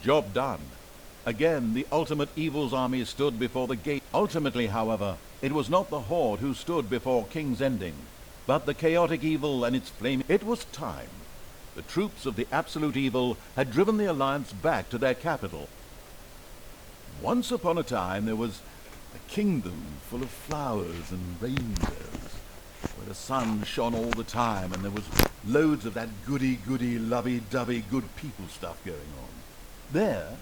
Job done. Again, the ultimate evil's army stood before the gate. Ultimately, however, it was not the Horde who stood before King's Ending, but the chaotic evil and its flame. It was time. The troops of the absolute evil had driven the Alliance back to their capital. Once upon a time, there was a kingdom full of flowers and rainbows, where the sun shone all the time and there was loads of that goody-goody, lovey-dovey good people stuff going on. There,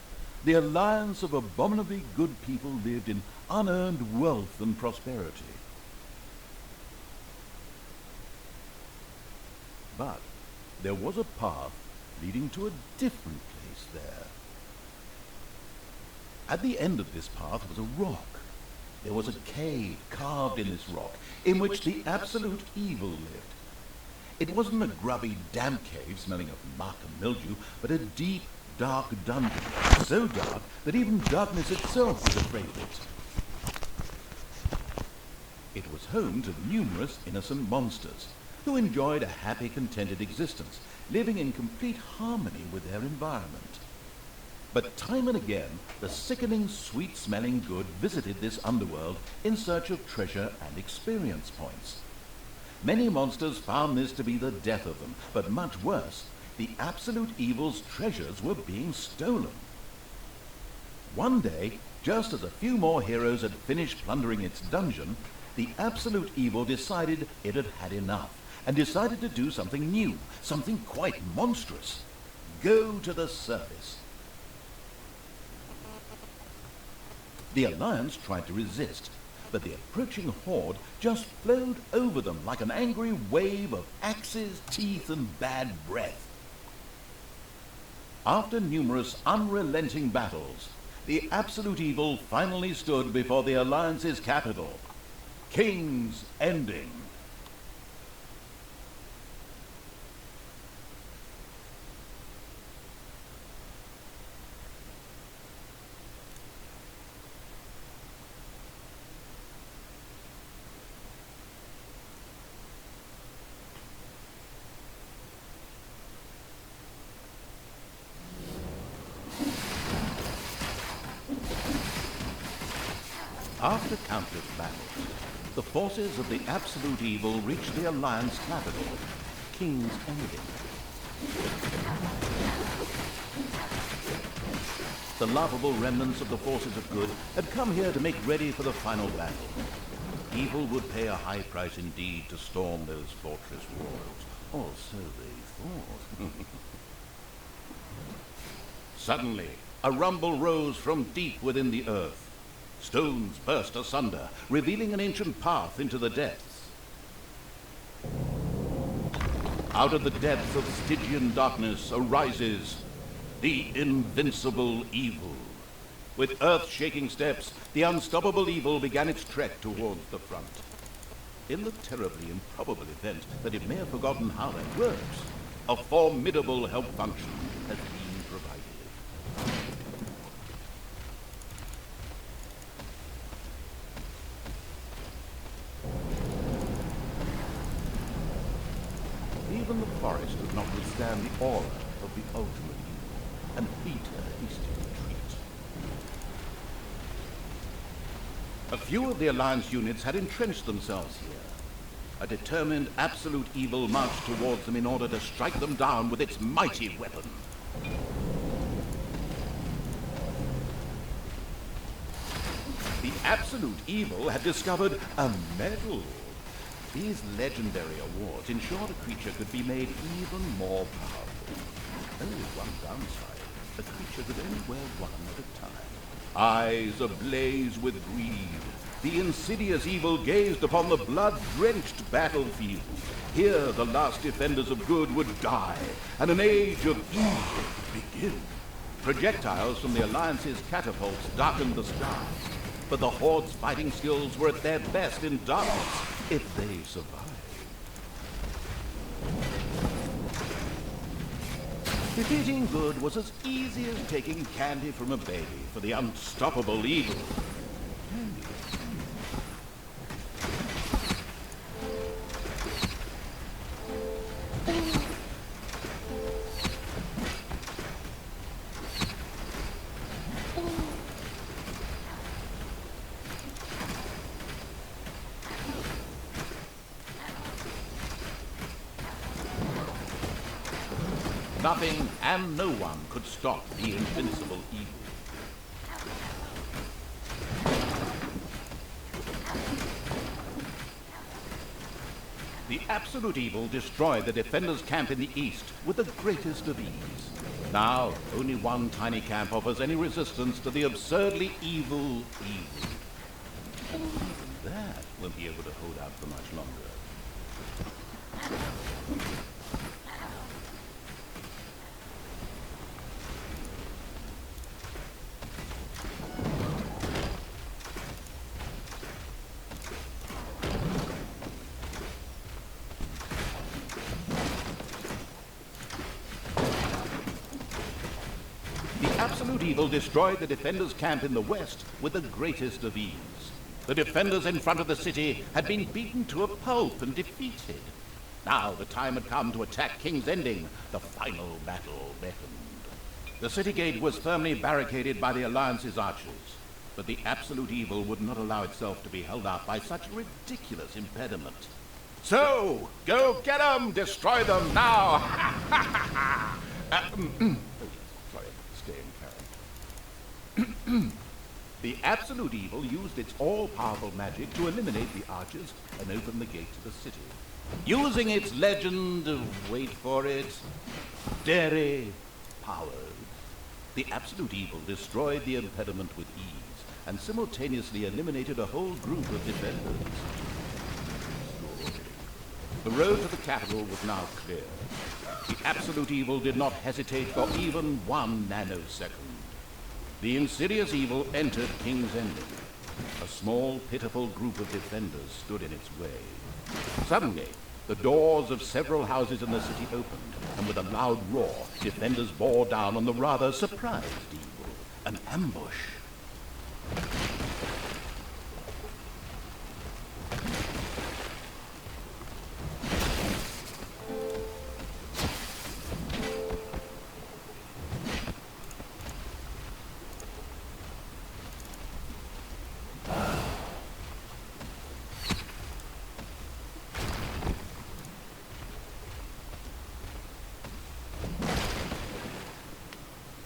the alliance of abominably good people lived in unearned wealth and prosperity. But there was a path leading to a different place there. At the end of this path was a rock. There was a cave carved in this rock in which the absolute evil lived. It wasn't a grubby, damp cave smelling of muck and mildew, but a deep, dark dungeon, so dark that even darkness itself was afraid of it. It was home to numerous innocent monsters who enjoyed a happy, contented existence, living in complete harmony with their environment. But time and again, the sickening, sweet-smelling good visited this underworld in search of treasure and experience points. Many monsters found this to be the death of them, but much worse, the absolute evil's treasures were being stolen. One day, just as a few more heroes had finished plundering its dungeon, the absolute evil decided it had had enough, and decided to do something new, something quite monstrous. Go to the surface. The Alliance tried to resist, but the approaching Horde just flowed over them like an angry wave of axes, teeth, and bad breath. After numerous unrelenting battles, the absolute evil finally stood before the Alliance's capital, King's Ending. After countless battles, the forces of the absolute evil reached the Alliance capital, King's Ending. The laughable remnants of the forces of good had come here to make ready for the final battle. Evil would pay a high price indeed to storm those fortress walls, or so they thought. Suddenly, a rumble rose from deep within the earth. Stones burst asunder, revealing an ancient path into the depths. Out of the depths of Stygian darkness arises the invincible evil. With earth-shaking steps, the unstoppable evil began its trek towards the front. In the terribly improbable event that it may have forgotten how that works, a formidable help function has been provided. Even the forest could not withstand the aura of the ultimate evil, and beat a hasty retreat. A few of the Alliance units had entrenched themselves here. A determined absolute evil marched towards them in order to strike them down with its mighty weapon. The absolute evil had discovered a medal. These legendary awards ensured a creature could be made even more powerful. Only one downside: the creature could only wear one at a time. Eyes ablaze with greed, the insidious evil gazed upon the blood-drenched battlefield. Here the last defenders of good would die, and an age of evil begin. Projectiles from the Alliance's catapults darkened the skies, but the Horde's fighting skills were at their best in darkness, if they survived. Defeating good was as easy as taking candy from a baby for the unstoppable evil. Nothing and no one could stop the invincible evil. The absolute evil destroyed the defenders' camp in the east with the greatest of ease. Now, only one tiny camp offers any resistance to the absurdly evil evil. Even that won't be able to hold out for much longer. Absolute evil destroyed the defenders' camp in the west with the greatest of ease. The defenders in front of the city had been beaten to a pulp and defeated. Now the time had come to attack King's Ending. The final battle beckoned. The city gate was firmly barricaded by the Alliance's archers, but the absolute evil would not allow itself to be held up by such a ridiculous impediment. So, go get them! Destroy them now! The absolute evil used its all-powerful magic to eliminate the archers and open the gate to the city. Using its legend, wait for it, dairy powers, the absolute evil destroyed the impediment with ease and simultaneously eliminated a whole group of defenders. The road to the capital was now clear. The absolute evil did not hesitate for even 1 nanosecond. The insidious evil entered King's Ending. A small, pitiful group of defenders stood in its way. Suddenly, the doors of several houses in the city opened, and with a loud roar, defenders bore down on the rather surprised evil. An ambush.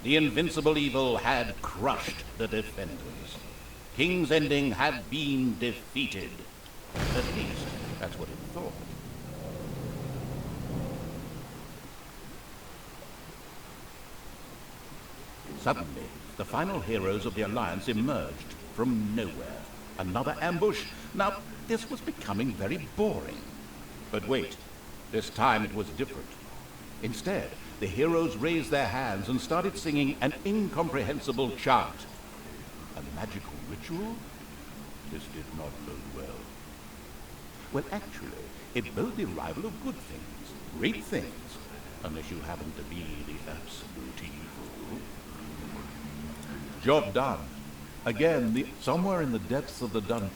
The invincible evil had crushed the defenders. King's Ending had been defeated. At least, that's what it thought. Suddenly, the final heroes of the Alliance emerged from nowhere. Another ambush? Now, this was becoming very boring. But wait, this time it was different. Instead, the heroes raised their hands and started singing an incomprehensible chant. A magical ritual? This did not bode well. Well, actually, it boded the arrival of good things, great things, unless you happen to be the absolute evil. Job done. Again, somewhere in the depths of the dungeon.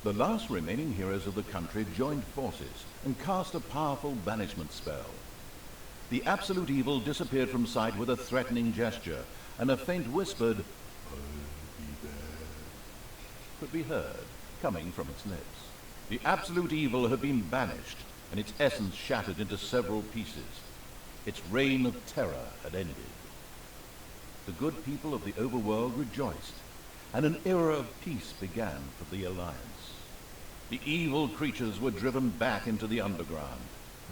The last remaining heroes of the country joined forces and cast a powerful banishment spell. The absolute evil disappeared from sight with a threatening gesture, and a faint whispered, "I'll be there," could be heard coming from its lips. The absolute evil had been banished, and its essence shattered into several pieces. Its reign of terror had ended. The good people of the overworld rejoiced, and an era of peace began for the Alliance. The evil creatures were driven back into the underground,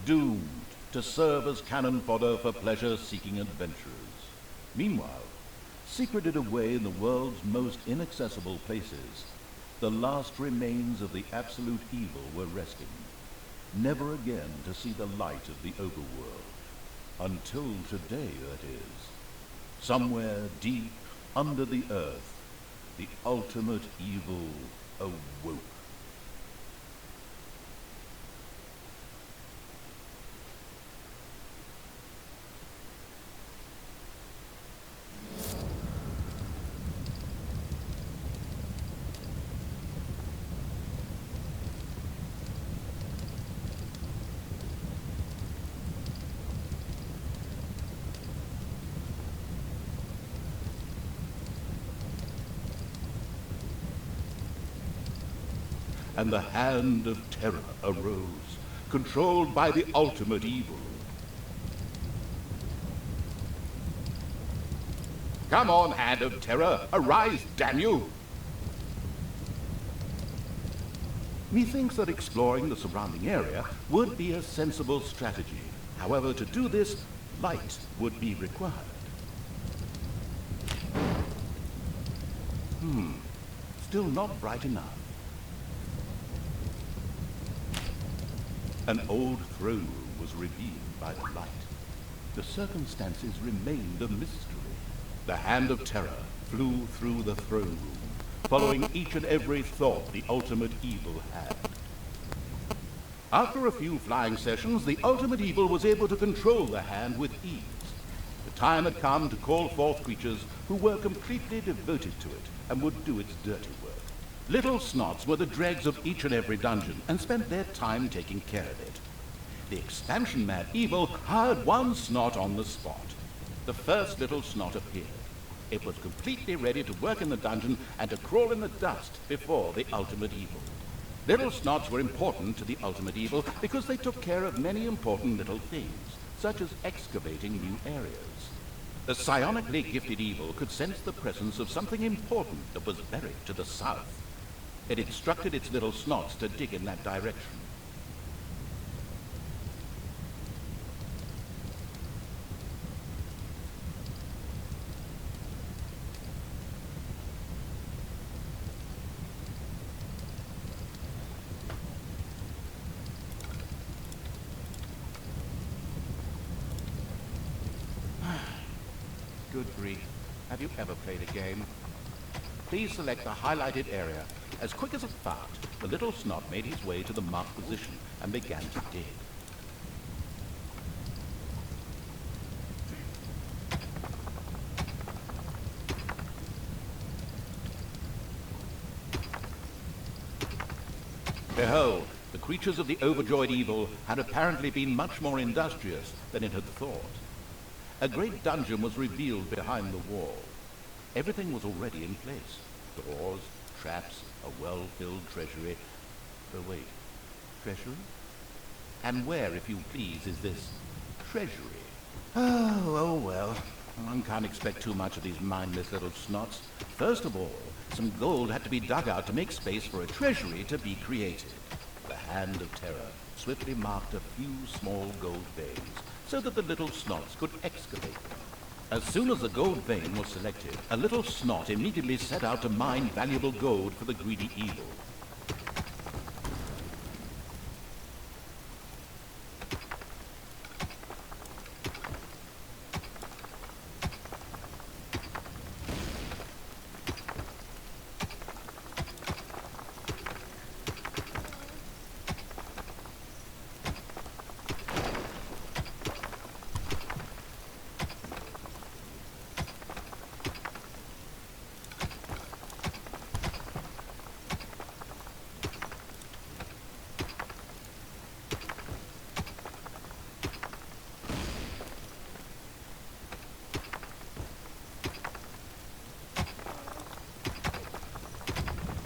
doomed to serve as cannon fodder for pleasure-seeking adventurers. Meanwhile, secreted away in the world's most inaccessible places, the last remains of the absolute evil were resting, never again to see the light of the overworld. Until today, that is. Somewhere deep under the earth, the ultimate evil awoke. And the hand of terror arose, controlled by the ultimate evil. Come on, Hand of Terror, arise, damn you! Methinks that exploring the surrounding area would be a sensible strategy. However, to do this, light would be required. Still not bright enough. An old throne room was revealed by the light. The circumstances remained a mystery. The Hand of Terror flew through the throne room, following each and every thought the ultimate evil had. After a few flying sessions, the ultimate evil was able to control the hand with ease. The time had come to call forth creatures who were completely devoted to it and would do its dirty work. Little Snots were the dregs of each and every dungeon and spent their time taking care of it. The expansion-mad evil hired one Snot on the spot. The first Little Snot appeared. It was completely ready to work in the dungeon and to crawl in the dust before the ultimate evil. Little Snots were important to the ultimate evil because they took care of many important little things, such as excavating new areas. The psionically gifted evil could sense the presence of something important that was buried to the south. It instructed its little Snots to dig in that direction. Good grief. Have you ever played a game? Please select the highlighted area. As quick as a fart, the little Snot made his way to the marked position and began to dig. Behold, the creatures of the overjoyed evil had apparently been much more industrious than it had thought. A great dungeon was revealed behind the wall. Everything was already in place. Doors, traps, a well-filled treasury. Oh, wait. Treasury? And where, if you please, is this treasury? Oh, well. One can't expect too much of these mindless little Snots. First of all, some gold had to be dug out to make space for a treasury to be created. The Hand of Terror swiftly marked a few small gold veins so that the little Snots could excavate them. As soon as the gold vein was selected, a little Snot immediately set out to mine valuable gold for the greedy evil.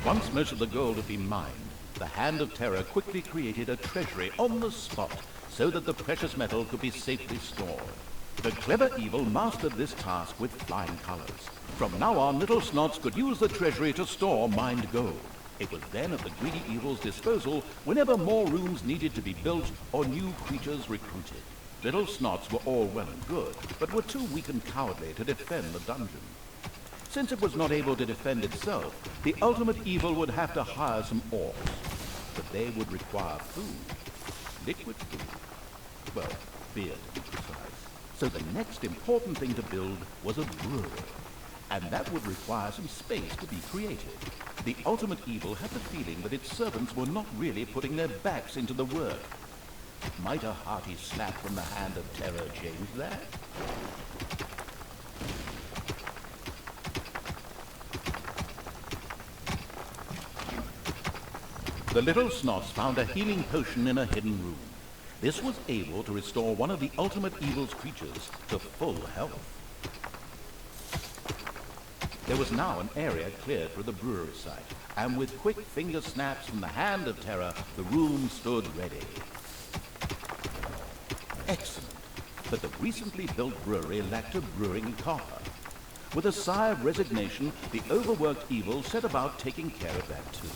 Once most of the gold had been mined, the Hand of Terror quickly created a treasury on the spot so that the precious metal could be safely stored. The clever evil mastered this task with flying colors. From now on, little Snots could use the treasury to store mined gold. It was then at the greedy evil's disposal whenever more rooms needed to be built or new creatures recruited. Little Snots were all well and good, but were too weak and cowardly to defend the dungeon. Since it was not able to defend itself, the ultimate evil would have to hire some orcs. But they would require food. Liquid food. Well, beer to be precise. So the next important thing to build was a brewery. And that would require some space to be created. The ultimate evil had the feeling that its servants were not really putting their backs into the work. Might a hearty slap from the Hand of Terror change that? The little Snots found a healing potion in a hidden room. This was able to restore one of the ultimate evil's creatures to full health. There was now an area cleared for the brewery site, and with quick finger snaps from the Hand of Terror, the room stood ready. excellent, but the recently built brewery lacked a brewing copper. With a sigh of resignation, the overworked Evil set about taking care of that too.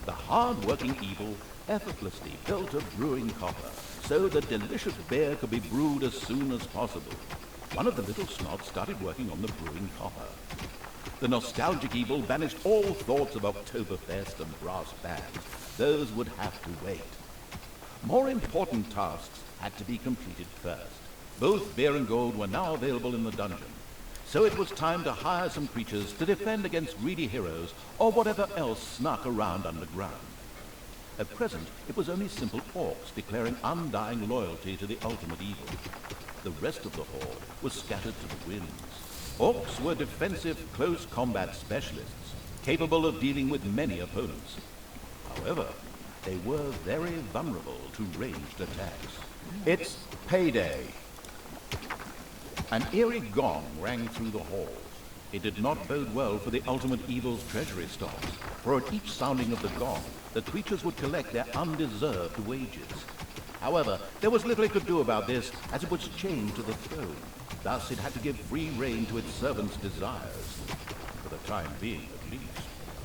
The hard-working Evil effortlessly built a brewing copper so that delicious beer could be brewed as soon as possible. One of the little snots started working on the brewing copper. The nostalgic Evil banished all thoughts of Oktoberfest and brass bands. Those would have to wait. More important tasks had to be completed first. Both beer and gold were now available in the dungeon, so it was time to hire some creatures to defend against greedy heroes or whatever else snuck around underground. At present, it was only simple orcs declaring undying loyalty to the ultimate Evil. The rest of the horde was scattered to the winds. Orcs were defensive, close combat specialists, capable of dealing with many opponents. However, they were very vulnerable to ranged attacks. It's payday. An eerie gong rang through the halls. It did not bode well for the ultimate Evil's treasury stocks, for at each sounding of the gong, the creatures would collect their undeserved wages. However, there was little it could do about this, as it was chained to the throne. Thus, it had to give free rein to its servants' desires. For the time being, at least.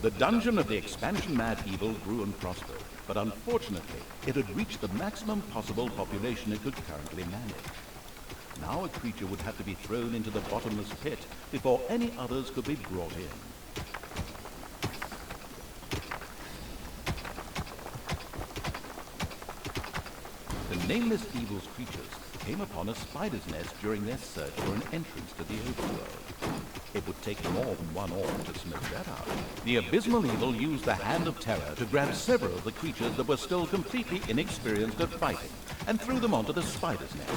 The dungeon of the expansion-mad Evil grew and prospered, but unfortunately, it had reached the maximum possible population it could currently manage. Now a creature would have to be thrown into the bottomless pit before any others could be brought in. The nameless Evil's creatures came upon a spider's nest during their search for an entrance to the overworld. It would take more than one orc to smoke that out. The abysmal Evil used the Hand of Terror to grab several of the creatures that were still completely inexperienced at fighting, and threw them onto the spider's nest.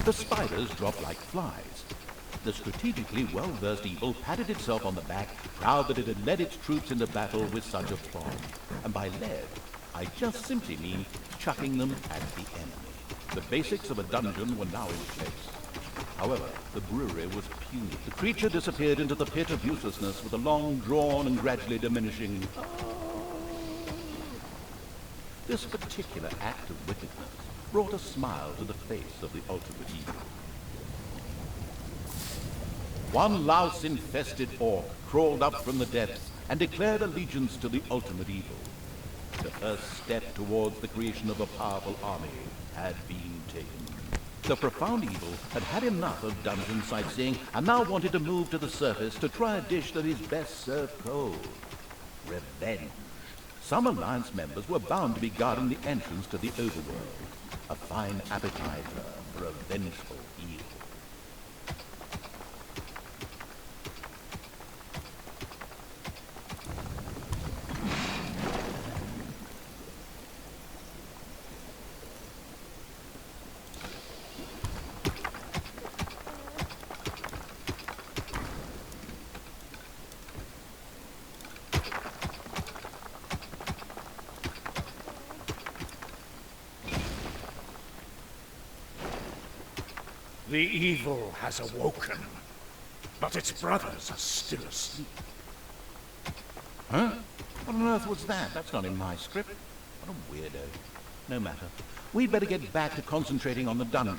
The spiders dropped like flies. The strategically well-versed Evil patted itself on the back, proud that it had led its troops into battle with such aplomb. And by led, I just simply mean chucking them at the enemy. The basics of a dungeon were now in place. However, the brewery was puny. The creature disappeared into the pit of uselessness with a long, drawn, and gradually diminishing This particular act of wickedness brought a smile to the face of the ultimate Evil. One louse-infested orc crawled up from the depths and declared allegiance to the ultimate Evil. The first step towards the creation of a powerful army had been taken. The profound Evil had had enough of dungeon sightseeing and now wanted to move to the surface to try a dish that is best served cold. Revenge. Some Alliance members were bound to be guarding the entrance to the overworld. A fine appetizer for a vengeful Evil. The Evil has awoken, but its brothers are still asleep. Huh? What on earth was that? That's not in my script. What a weirdo. No matter. We'd better get back to concentrating on the dungeon.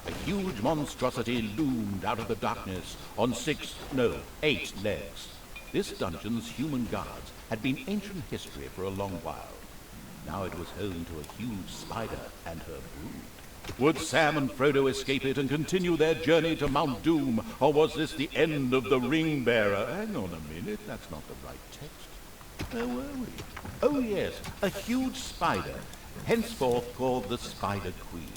A huge monstrosity loomed out of the darkness on 8 legs. This dungeon's human guards had been ancient history for a long while. Now it was home to a huge spider and her brood. Would Sam and Frodo escape it and continue their journey to Mount Doom, or was this the end of the Ring Bearer? Hang on a minute, that's not the right text. Where were we? Oh yes, a huge spider, henceforth called the Spider Queen.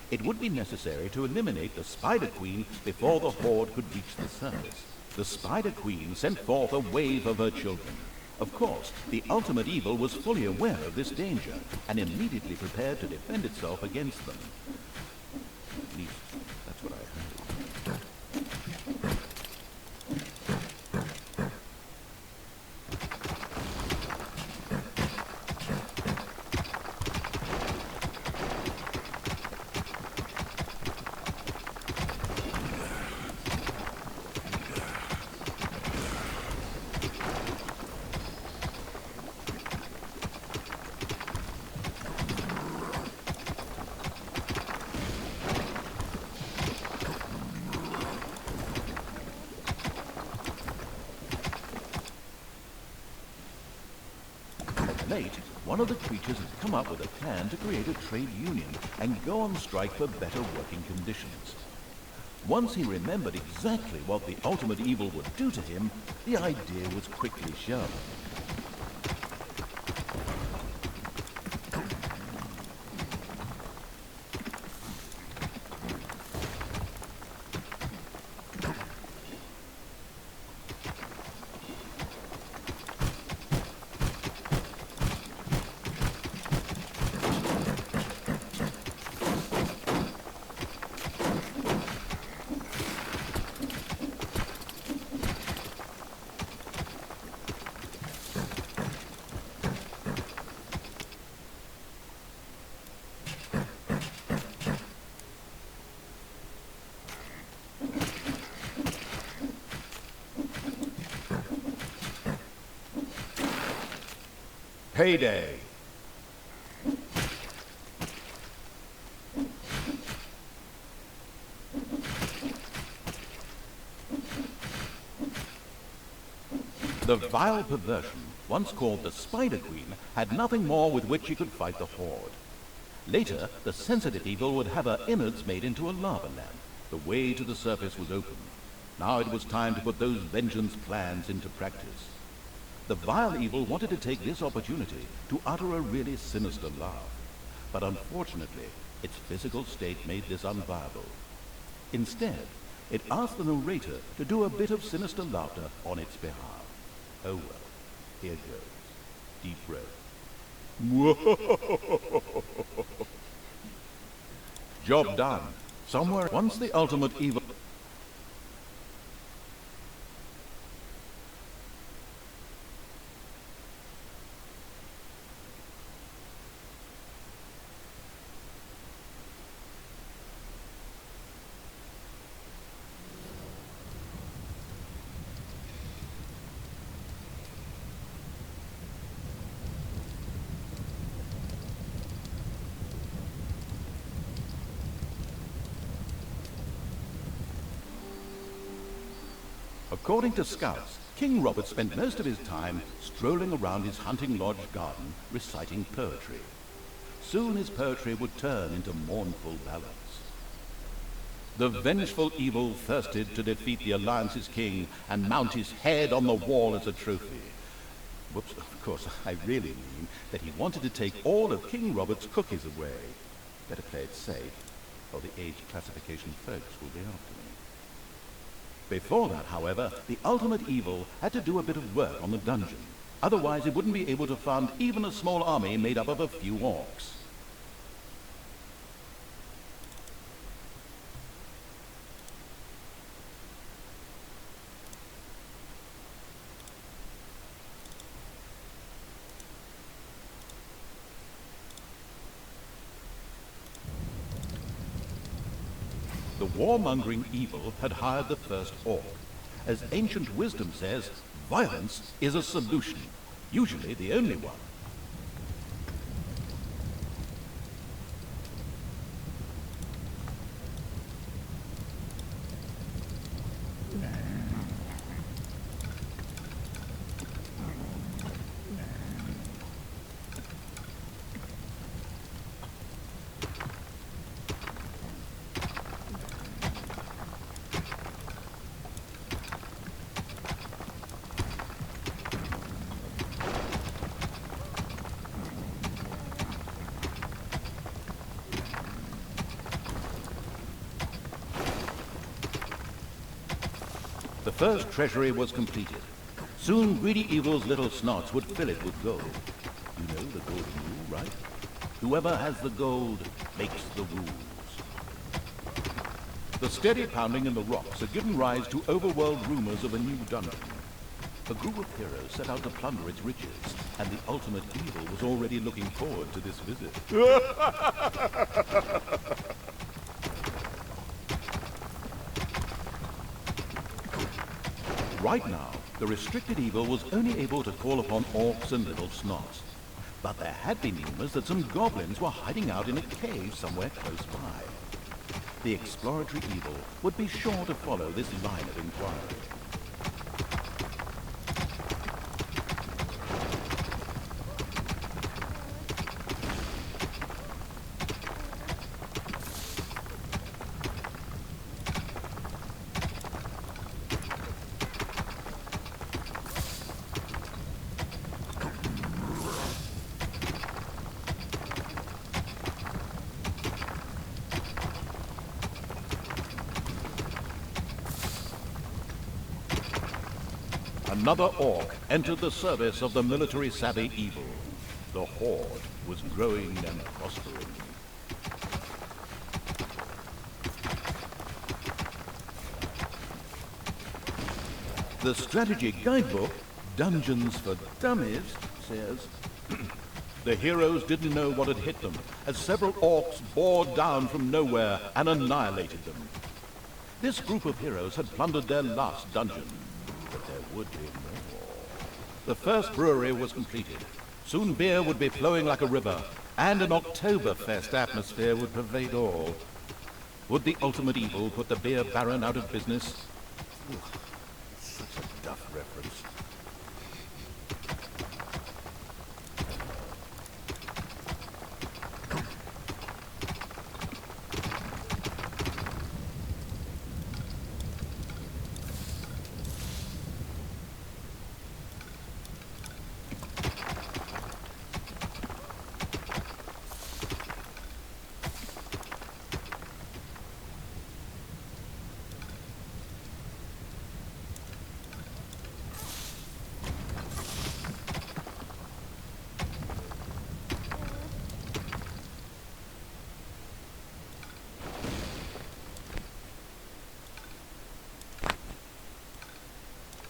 It would be necessary to eliminate the Spider Queen before the horde could reach the surface. The Spider Queen sent forth a wave of her children. Of course, the ultimate evil was fully aware of this danger and immediately prepared to defend itself against them. At least, that's what I heard. Late, one of the creatures had come up with a plan to create a trade union and go on strike for better working conditions. Once he remembered exactly what the ultimate evil would do to him, the idea was quickly shelved. Payday! The vile perversion, once called the Spider Queen, had nothing more with which she could fight the horde. Later, the sensitive evil would have her innards made into a lava lamp. The way to the surface was open. Now it was time to put those vengeance plans into practice. The vile evil wanted to take this opportunity to utter a really sinister laugh, but unfortunately, its physical state made this unviable. Instead, it asked the narrator to do a bit of sinister laughter on its behalf. Oh well, here goes. Deep breath. Job done. Somewhere once the ultimate evil... According to scouts, King Robert spent most of his time strolling around his hunting lodge garden reciting poetry. Soon his poetry would turn into mournful ballads. The vengeful evil thirsted to defeat the Alliance's king and mount his head on the wall as a trophy. Whoops, of course, I really mean that he wanted to take all of King Robert's cookies away. Better play it safe, or the age classification folks will be after me. Before that, however, the ultimate evil had to do a bit of work on the dungeon. Otherwise, it wouldn't be able to fund even a small army made up of a few orcs. The warmongering evil had hired the first orc. As ancient wisdom says, violence is a solution, usually the only one. first treasury was completed. Soon Greedy Evil's little snots would fill it with gold. You know the golden rule, right? Whoever has the gold makes the rules. The steady pounding in the rocks had given rise to overworld rumors of a new dungeon. A group of heroes set out to plunder its riches, and the ultimate evil was already looking forward to this visit. Right now, the restricted evil was only able to call upon orcs and little snots. But there had been rumors that some goblins were hiding out in a cave somewhere close by. The exploratory evil would be sure to follow this line of inquiry. Another orc entered the service of the military-savvy evil. The horde was growing and prospering. The strategy guidebook, Dungeons for Dummies, says, the heroes didn't know what had hit them, as several orcs bore down from nowhere and annihilated them. This group of heroes had plundered their last dungeon. But there would be more. The first brewery was completed. Soon beer would be flowing like a river, and an Oktoberfest atmosphere would pervade all. Would the ultimate evil put the beer baron out of business? Ugh, such a duff reference.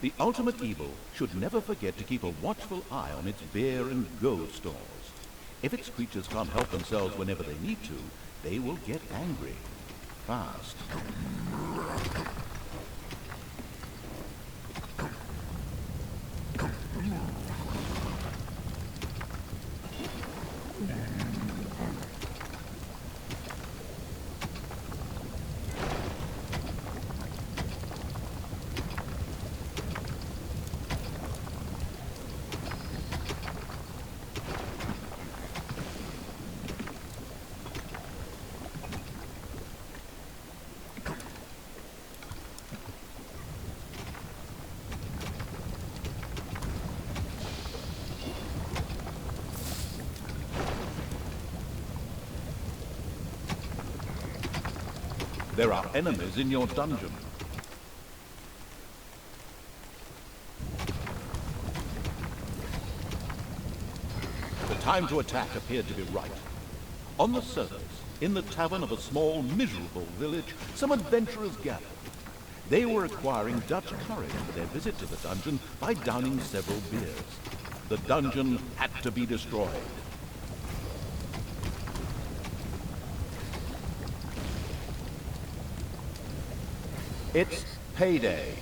The ultimate evil should never forget to keep a watchful eye on its beer and gold stores. If its creatures can't help themselves whenever they need to, they will get angry. Fast. There are enemies in your dungeon. The time to attack appeared to be right. On the surface, in the tavern of a small, miserable village, some adventurers gathered. They were acquiring Dutch courage for their visit to the dungeon by downing several beers. The dungeon had to be destroyed. It's payday.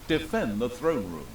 Defend the throne room.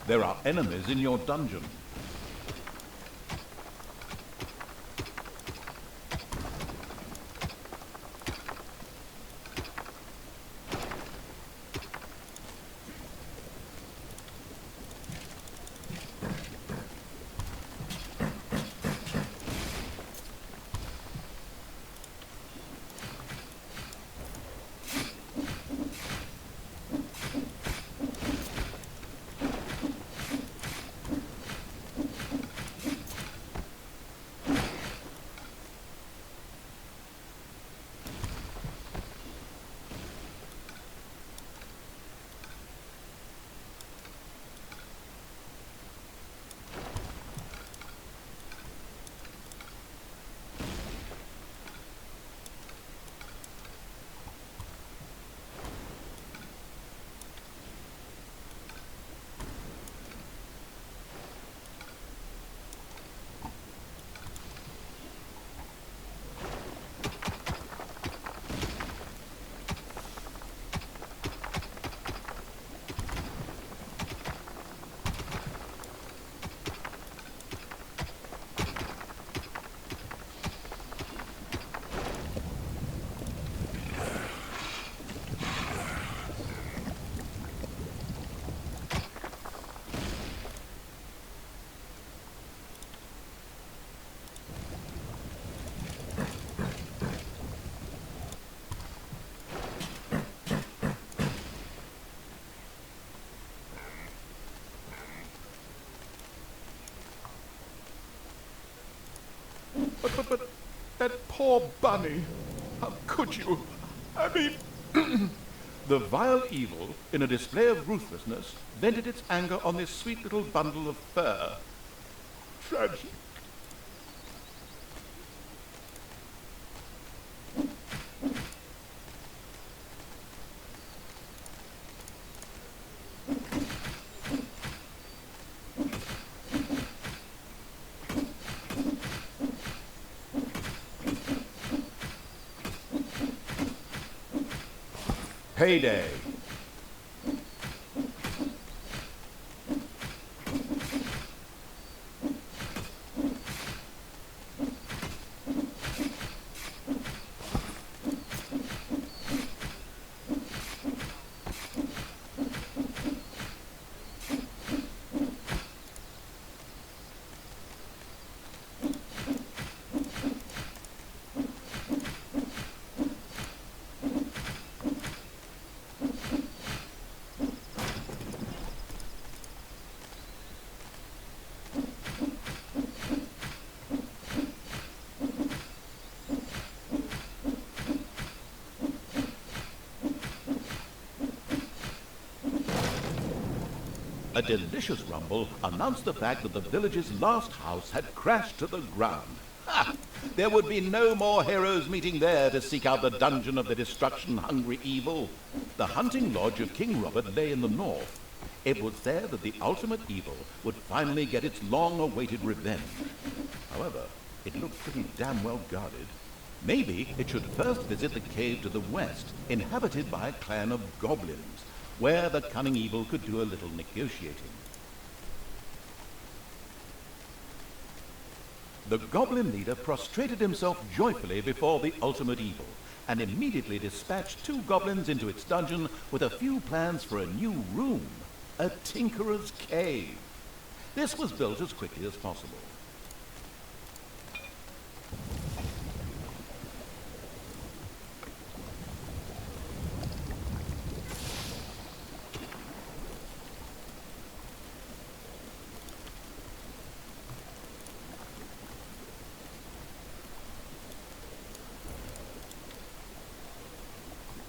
There are enemies in your dungeon. But that poor bunny. How could you? I mean... The vile evil, in a display of ruthlessness, vented its anger on this sweet little bundle of fur. Tragic. Payday. A delicious rumble announced the fact that the village's last house had crashed to the ground. Ha! There would be no more heroes meeting there to seek out the dungeon of the destruction-hungry evil. The hunting lodge of King Robert lay in the north. It was there that the ultimate evil would finally get its long-awaited revenge. However, it looked pretty damn well guarded. Maybe it should first visit the cave to the west, inhabited by a clan of goblins, where the cunning evil could do a little negotiating. The goblin leader prostrated himself joyfully before the ultimate evil, and immediately dispatched 2 goblins into its dungeon with a few plans for a new room, a tinkerer's cave. This was built as quickly as possible.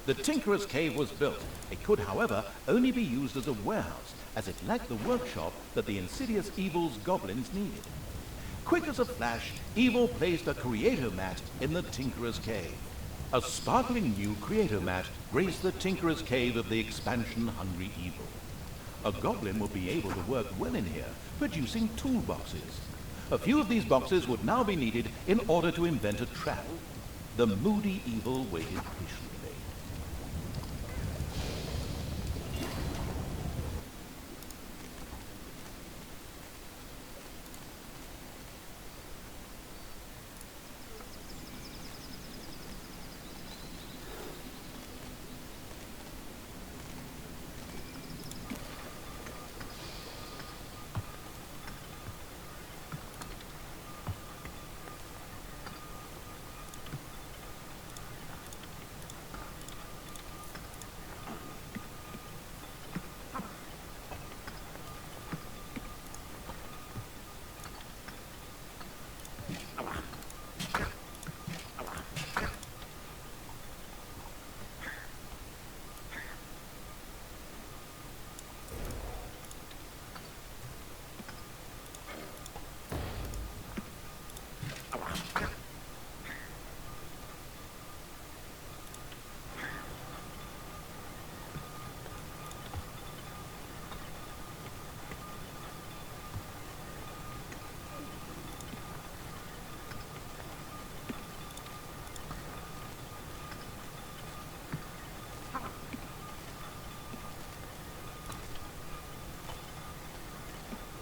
The Tinkerer's Cave was built. It could, however, only be used as a warehouse, as it lacked the workshop that the insidious evil's goblins needed. Quick as a flash, Evil placed a creator mat in the Tinkerer's Cave. A sparkling new creator mat graced the Tinkerer's Cave of the expansion-hungry evil. A goblin would be able to work well in here, producing toolboxes. A few of these boxes would now be needed in order to invent a trap. The moody evil waited patiently.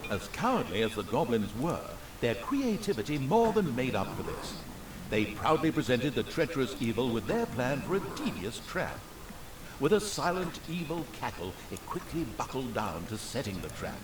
As cowardly as the goblins were, their creativity more than made up for this. They proudly presented the treacherous evil with their plan for a devious trap. With a silent, evil cackle, it quickly buckled down to setting the trap.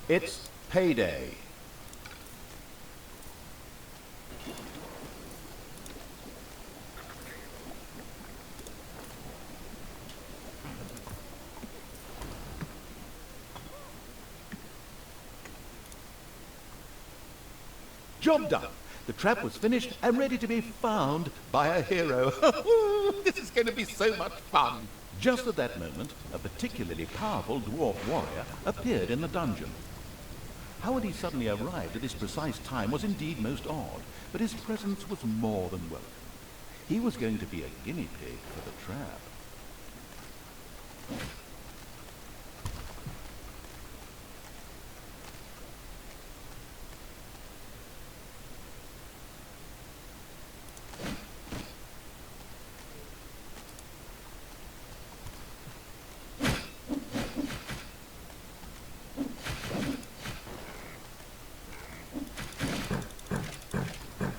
It's payday. Job done. The trap was finished and ready to be found by a hero. This is going to be so much fun. Just at that moment, a particularly powerful dwarf warrior appeared in the dungeon. How had he suddenly arrived at this precise time was indeed most odd, but his presence was more than welcome. He was going to be a guinea pig for the trap.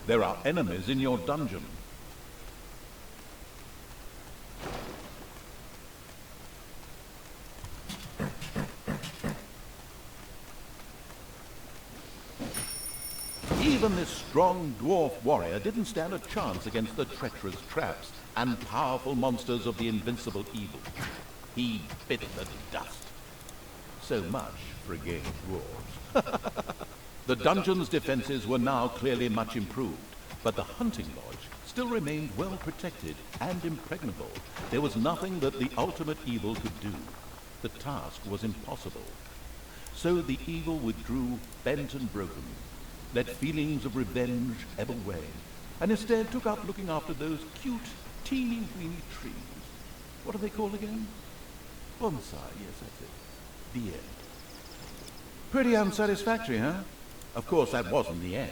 There are enemies in your dungeon. Even this strong dwarf warrior didn't stand a chance against the treacherous traps and powerful monsters of the invincible evil. He bit the dust. So much for a game of dwarves. The dungeon's defenses were now clearly much improved, but the hunting lodge still remained well protected and impregnable. There was nothing that the ultimate evil could do. The task was impossible. So the evil withdrew bent and broken, let feelings of revenge ebb away, and instead took up looking after those cute, teeny-weeny trees. What are they called again? Bonsai, yes, that's it. The end. Pretty unsatisfactory, huh? Of course, that wasn't the end.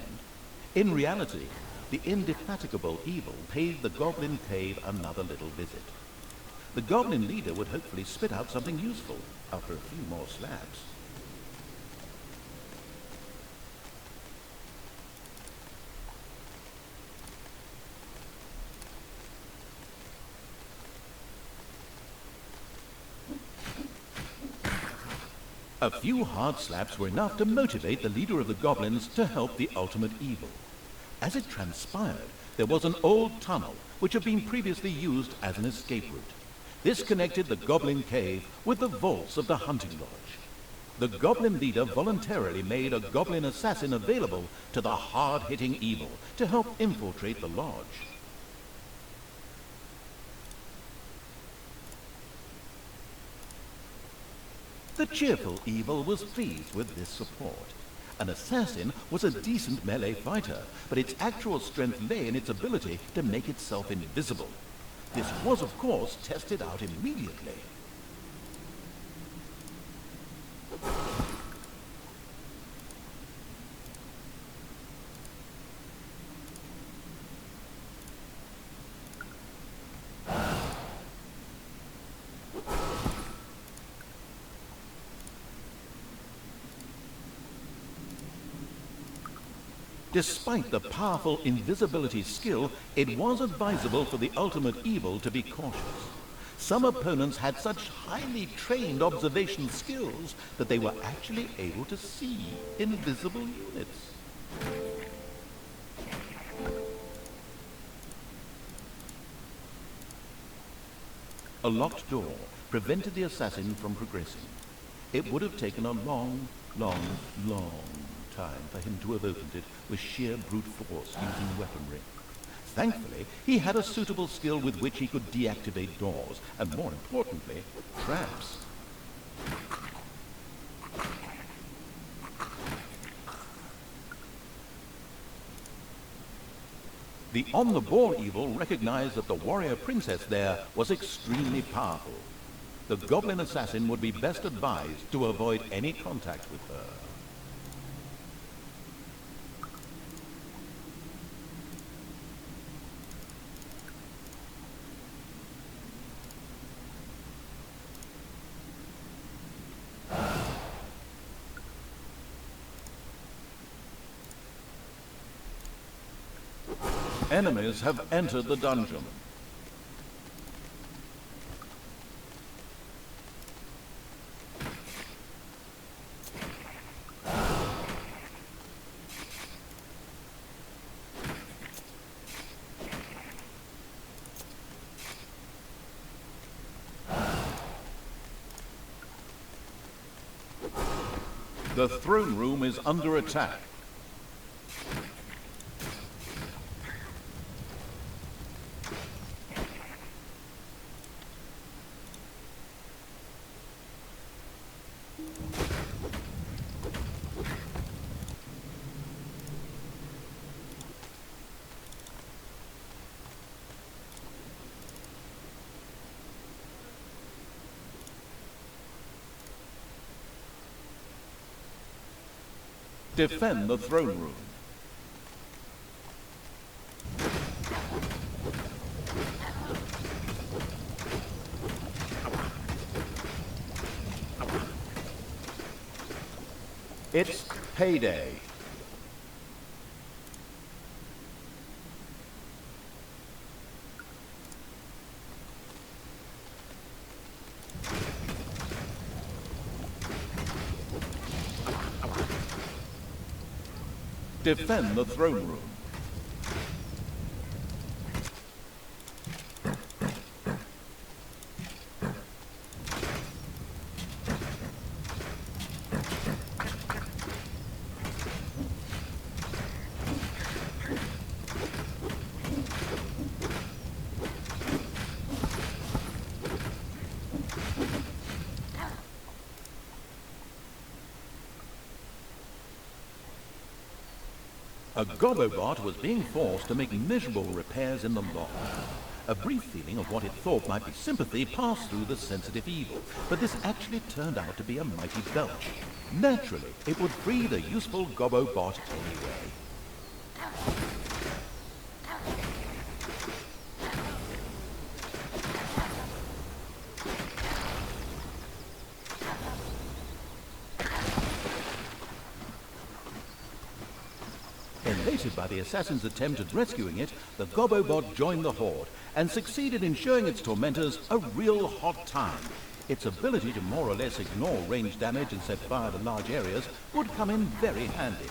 In reality, the indefatigable evil paid the Goblin Cave another little visit. The Goblin leader would hopefully spit out something useful after a few more slabs. A few hard slaps were enough to motivate the leader of the goblins to help the ultimate evil. As it transpired, there was an old tunnel which had been previously used as an escape route. This connected the Goblin Cave with the vaults of the hunting lodge. The goblin leader voluntarily made a goblin assassin available to the hard-hitting evil to help infiltrate the lodge. The cheerful evil was pleased with this support. An assassin was a decent melee fighter, but its actual strength lay in its ability to make itself invisible. This was, of course, tested out immediately. Despite the powerful invisibility skill, it was advisable for the ultimate evil to be cautious. Some opponents had such highly trained observation skills that they were actually able to see invisible units. A locked door prevented the assassin from progressing. It would have taken a long time for him to have opened it with sheer brute force using weaponry. Thankfully, he had a suitable skill with which he could deactivate doors, and more importantly, traps. The on-the-ball evil recognized that the warrior princess there was extremely powerful. The goblin assassin would be best advised to avoid any contact with her. Enemies have entered the dungeon. The throne room is under attack. Defend the throne room. It's payday. Defend the throne room. A Gobobot was being forced to make miserable repairs in the loft. A brief feeling of what it thought might be sympathy passed through the sensitive evil, but this actually turned out to be a mighty belch. Naturally, it would free the useful Gobobot anyway. Elated by the assassin's attempt at rescuing it, the Gobobot joined the horde and succeeded in showing its tormentors a real hot time. Its ability to more or less ignore ranged damage and set fire to large areas would come in very handy.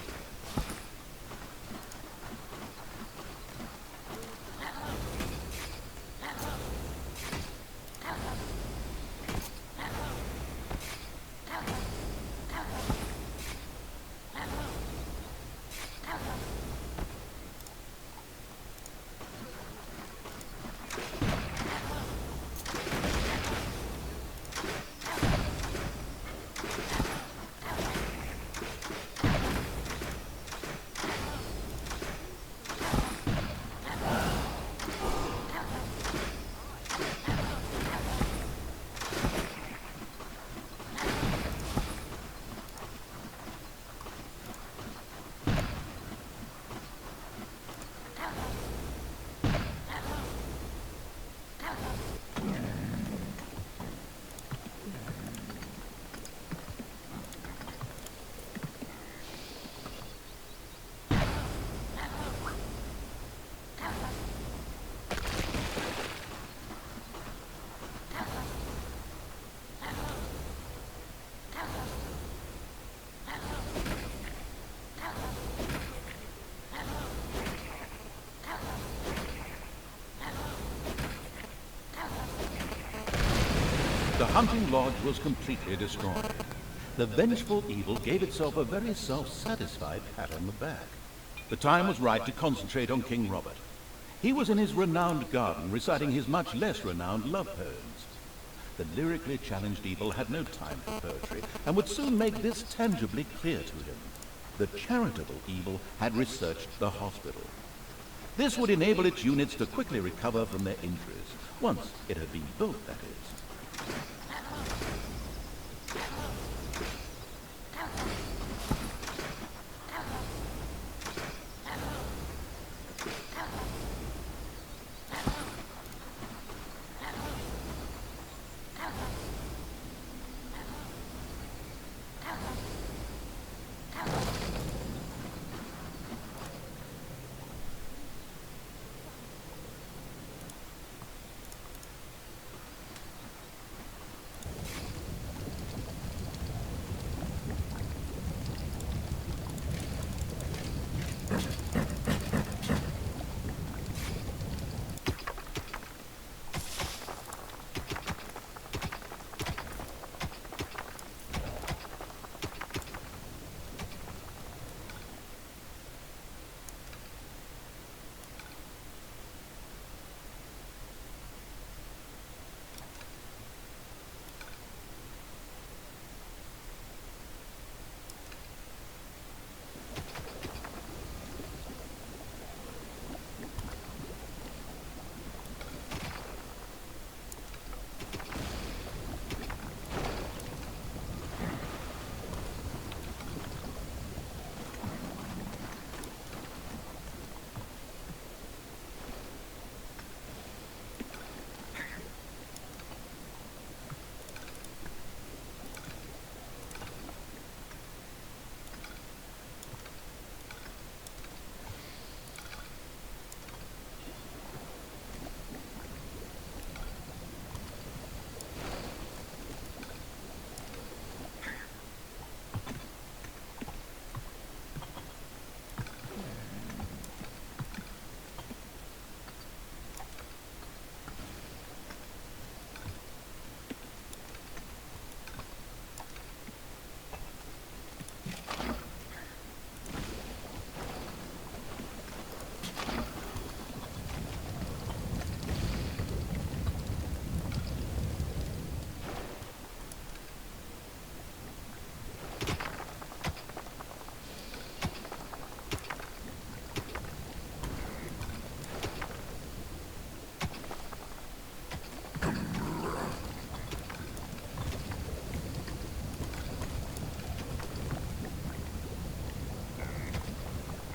The hunting lodge was completely destroyed. The vengeful evil gave itself a very self-satisfied pat on the back. The time was right to concentrate on King Robert. He was in his renowned garden reciting his much less renowned love poems. The lyrically challenged evil had no time for poetry and would soon make this tangibly clear to him. The charitable evil had researched the hospital. This would enable its units to quickly recover from their injuries, once it had been built, that is.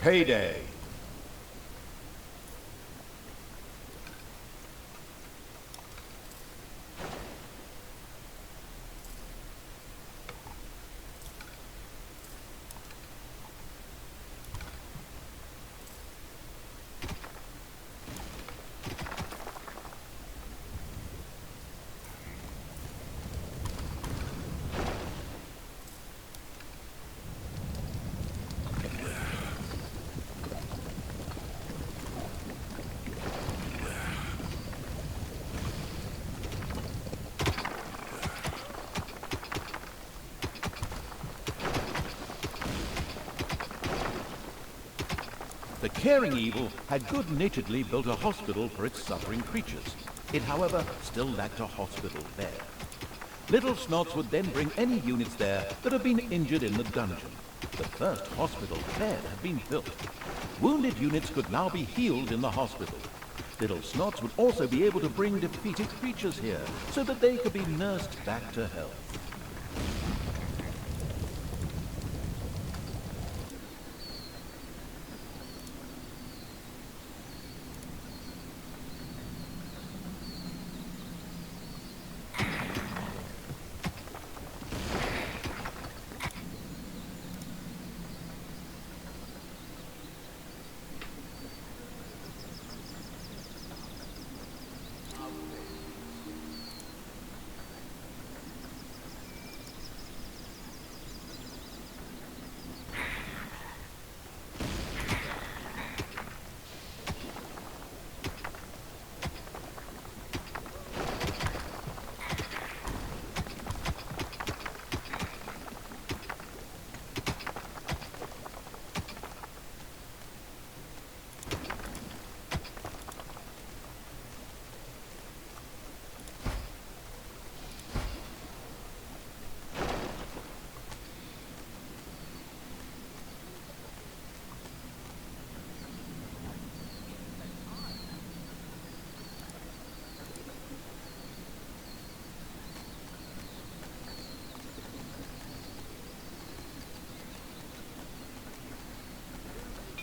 Payday. The caring evil had good-naturedly built a hospital for its suffering creatures. It, however, still lacked a hospital bed. Little Snots would then bring any units there that had been injured in the dungeon. The first hospital bed had been built. Wounded units could now be healed in the hospital. Little Snots would also be able to bring defeated creatures here so that they could be nursed back to health.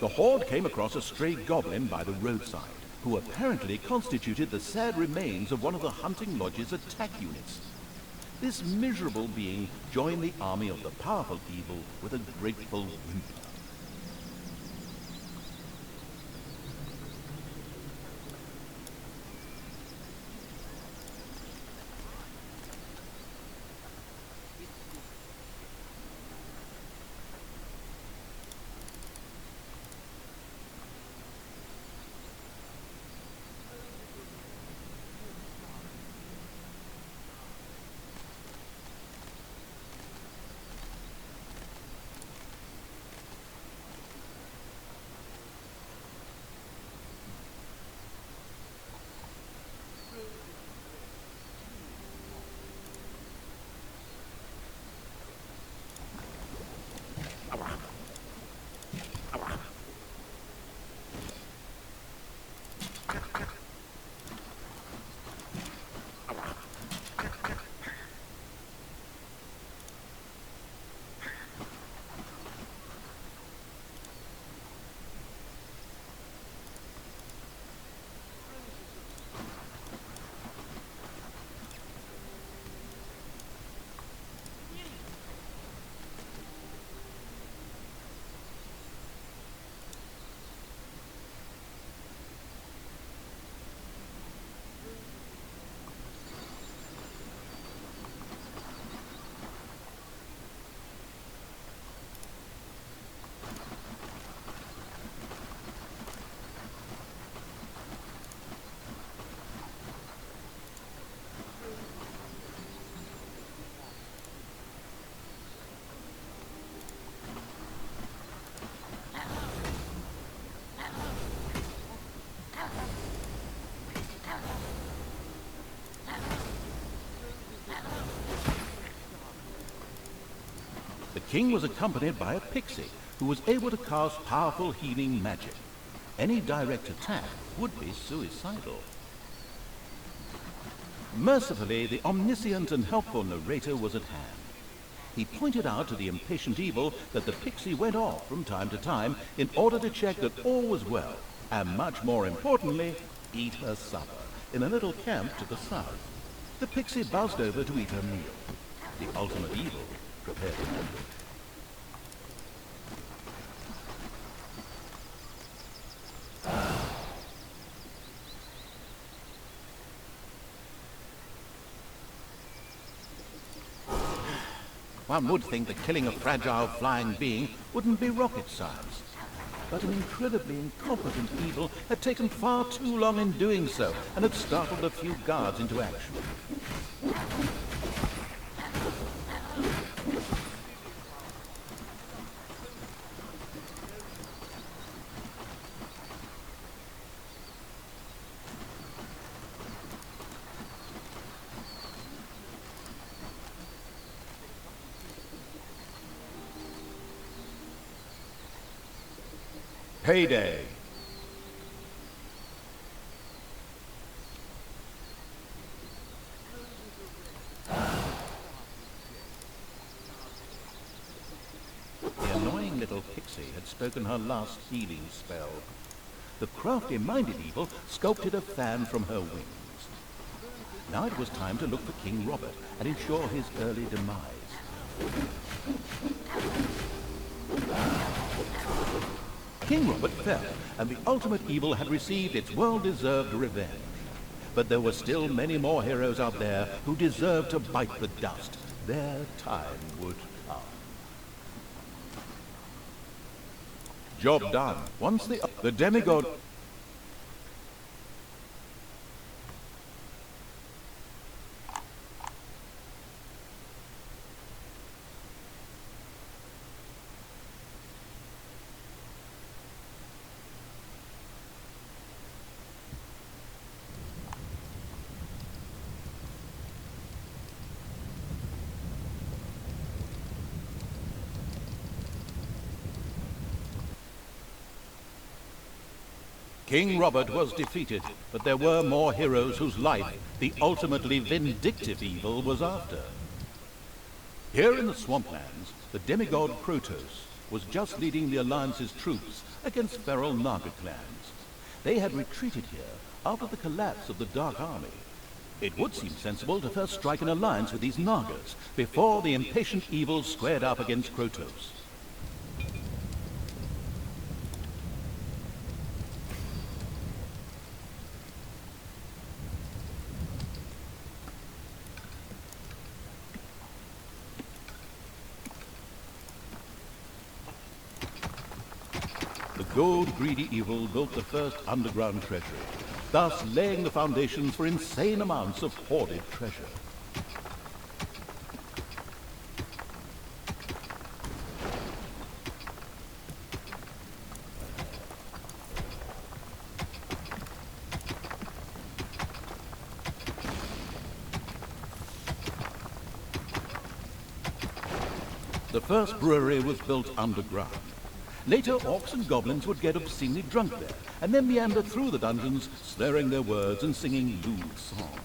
The Horde came across a stray goblin by the roadside, who apparently constituted the sad remains of one of the hunting lodge's attack units. This miserable being joined the army of the powerful evil with a grateful whimper. The king was accompanied by a pixie who was able to cast powerful healing magic. Any direct attack would be suicidal. Mercifully, the omniscient and helpful narrator was at hand. he pointed out to the impatient evil that the pixie went off from time to time in order to check that all was well, and much more importantly, eat her supper in a little camp to the south. The pixie buzzed over to eat her meal. The ultimate evil prepared to handle it. One would think the killing a fragile flying being wouldn't be rocket science. But an incredibly incompetent evil had taken far too long in doing so and had startled a few guards into action. Payday. The annoying little pixie had spoken her last healing spell. The crafty-minded evil sculpted a fan from her wings. Now it was time to look for King Robert and ensure his early demise. King Robert fell, and the ultimate evil had received its well-deserved revenge. But there were still many more heroes out there who deserved to bite the dust. Their time would come. Job done. Once the demigod... King Robert was defeated, but there were more heroes whose life the ultimately vindictive evil was after. Here in the swamplands, the demigod Krotos was just leading the Alliance's troops against feral Naga clans. They had retreated here after the collapse of the Dark Army. It would seem sensible to first strike an alliance with these Nagas before the impatient evil squared up against Krotos. The gold-greedy evil built the first underground treasury, thus laying the foundations for insane amounts of hoarded treasure. The first brewery was built underground. Later, orcs and goblins would get obscenely drunk there, and then meander through the dungeons, slurring their words and singing lewd songs.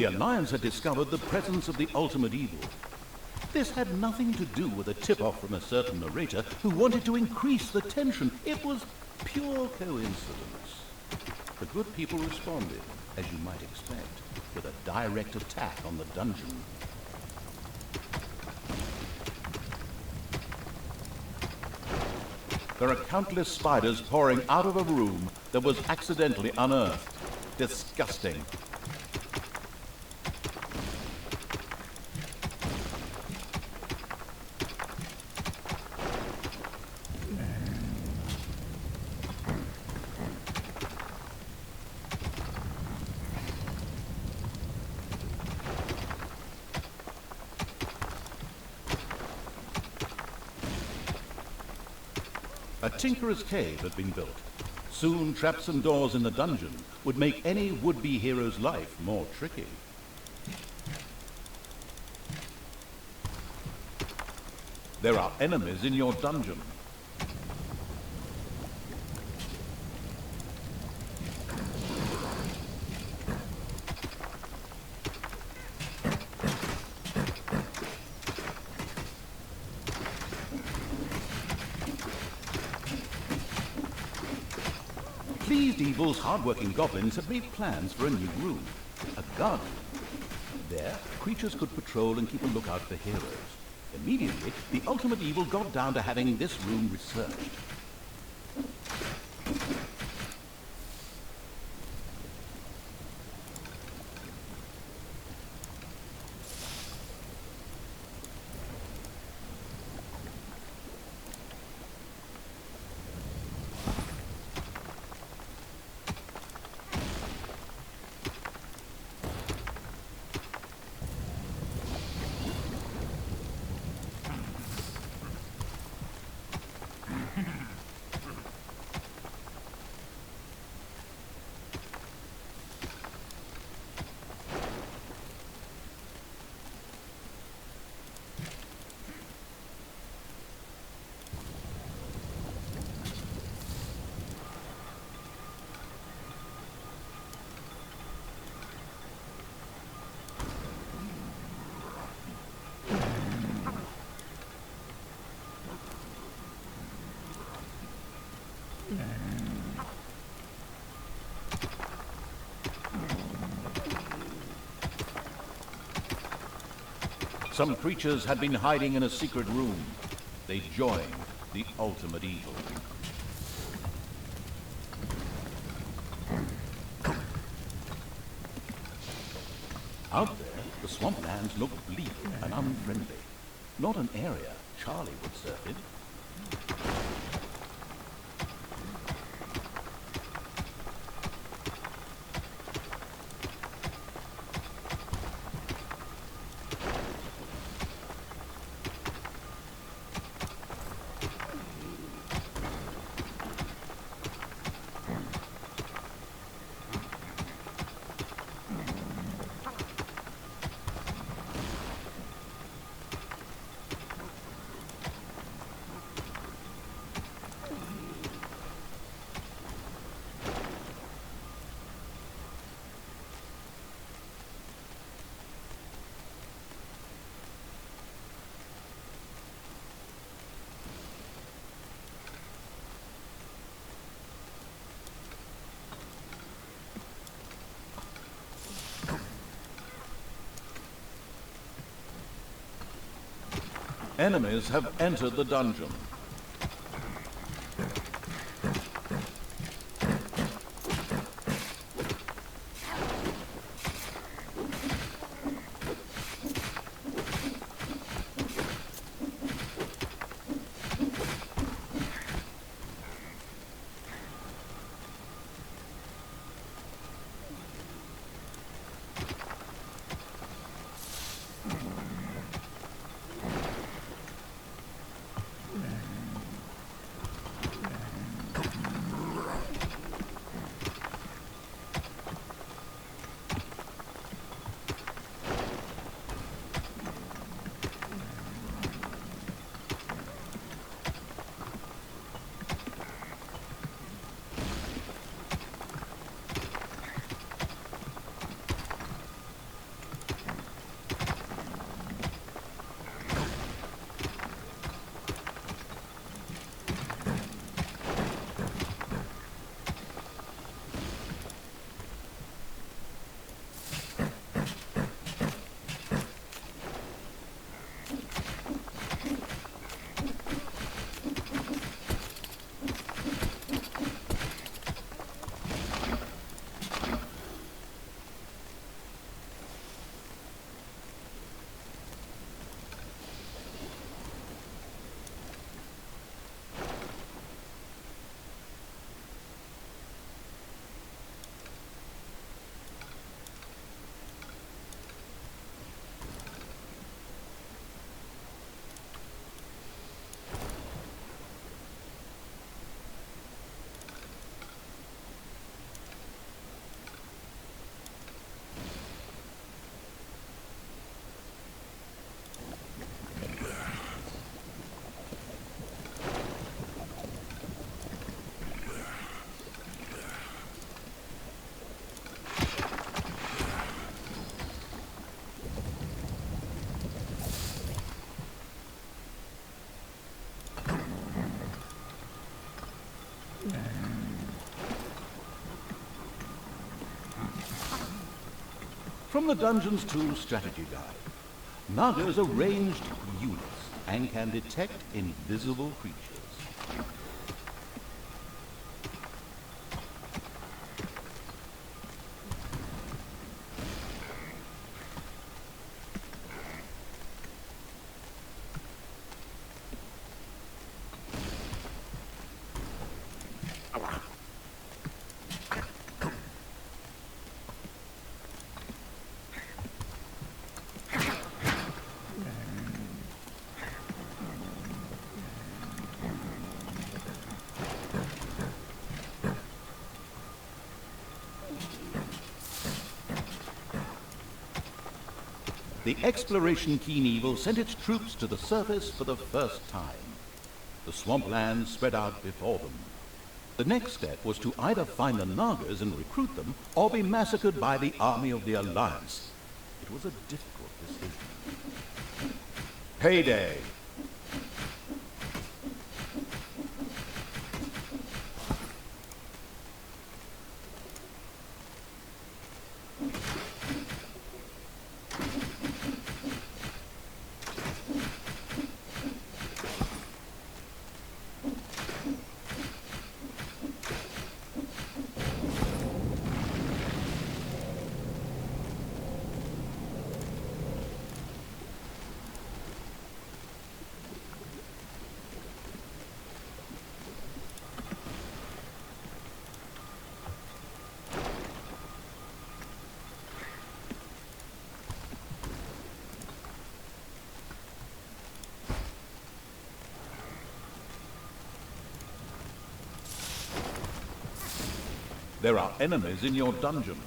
the Alliance had discovered the presence of the ultimate evil. This had nothing to do with a tip-off from a certain narrator who wanted to increase the tension. It was pure coincidence. The good people responded, as you might expect, with a direct attack on the dungeon. There are countless spiders pouring out of a room that was accidentally unearthed. Disgusting. A tinkerer's cave had been built. Soon, traps and doors in the dungeon would make any would-be hero's life more tricky. There are enemies in your dungeon. Pleased Evil's hard-working goblins had made plans for a new room, a guard room. There, creatures could patrol and keep a lookout for heroes. Immediately, the ultimate evil got down to having this room researched. Some creatures had been hiding in a secret room. They joined the ultimate evil. Out there, the swamplands looked bleak and unfriendly. Not an area Charlie would surf in. Enemies have entered the dungeon. From the Dungeons Tools Strategy Guide, Nagas are ranged units and can detect invisible creatures. The Exploration Keen Evil sent its troops to the surface for the first time. The swamplands spread out before them. The next step was to either find the Nagas and recruit them, or be massacred by the army of the Alliance. It was a difficult decision. Payday! There are enemies in your dungeon.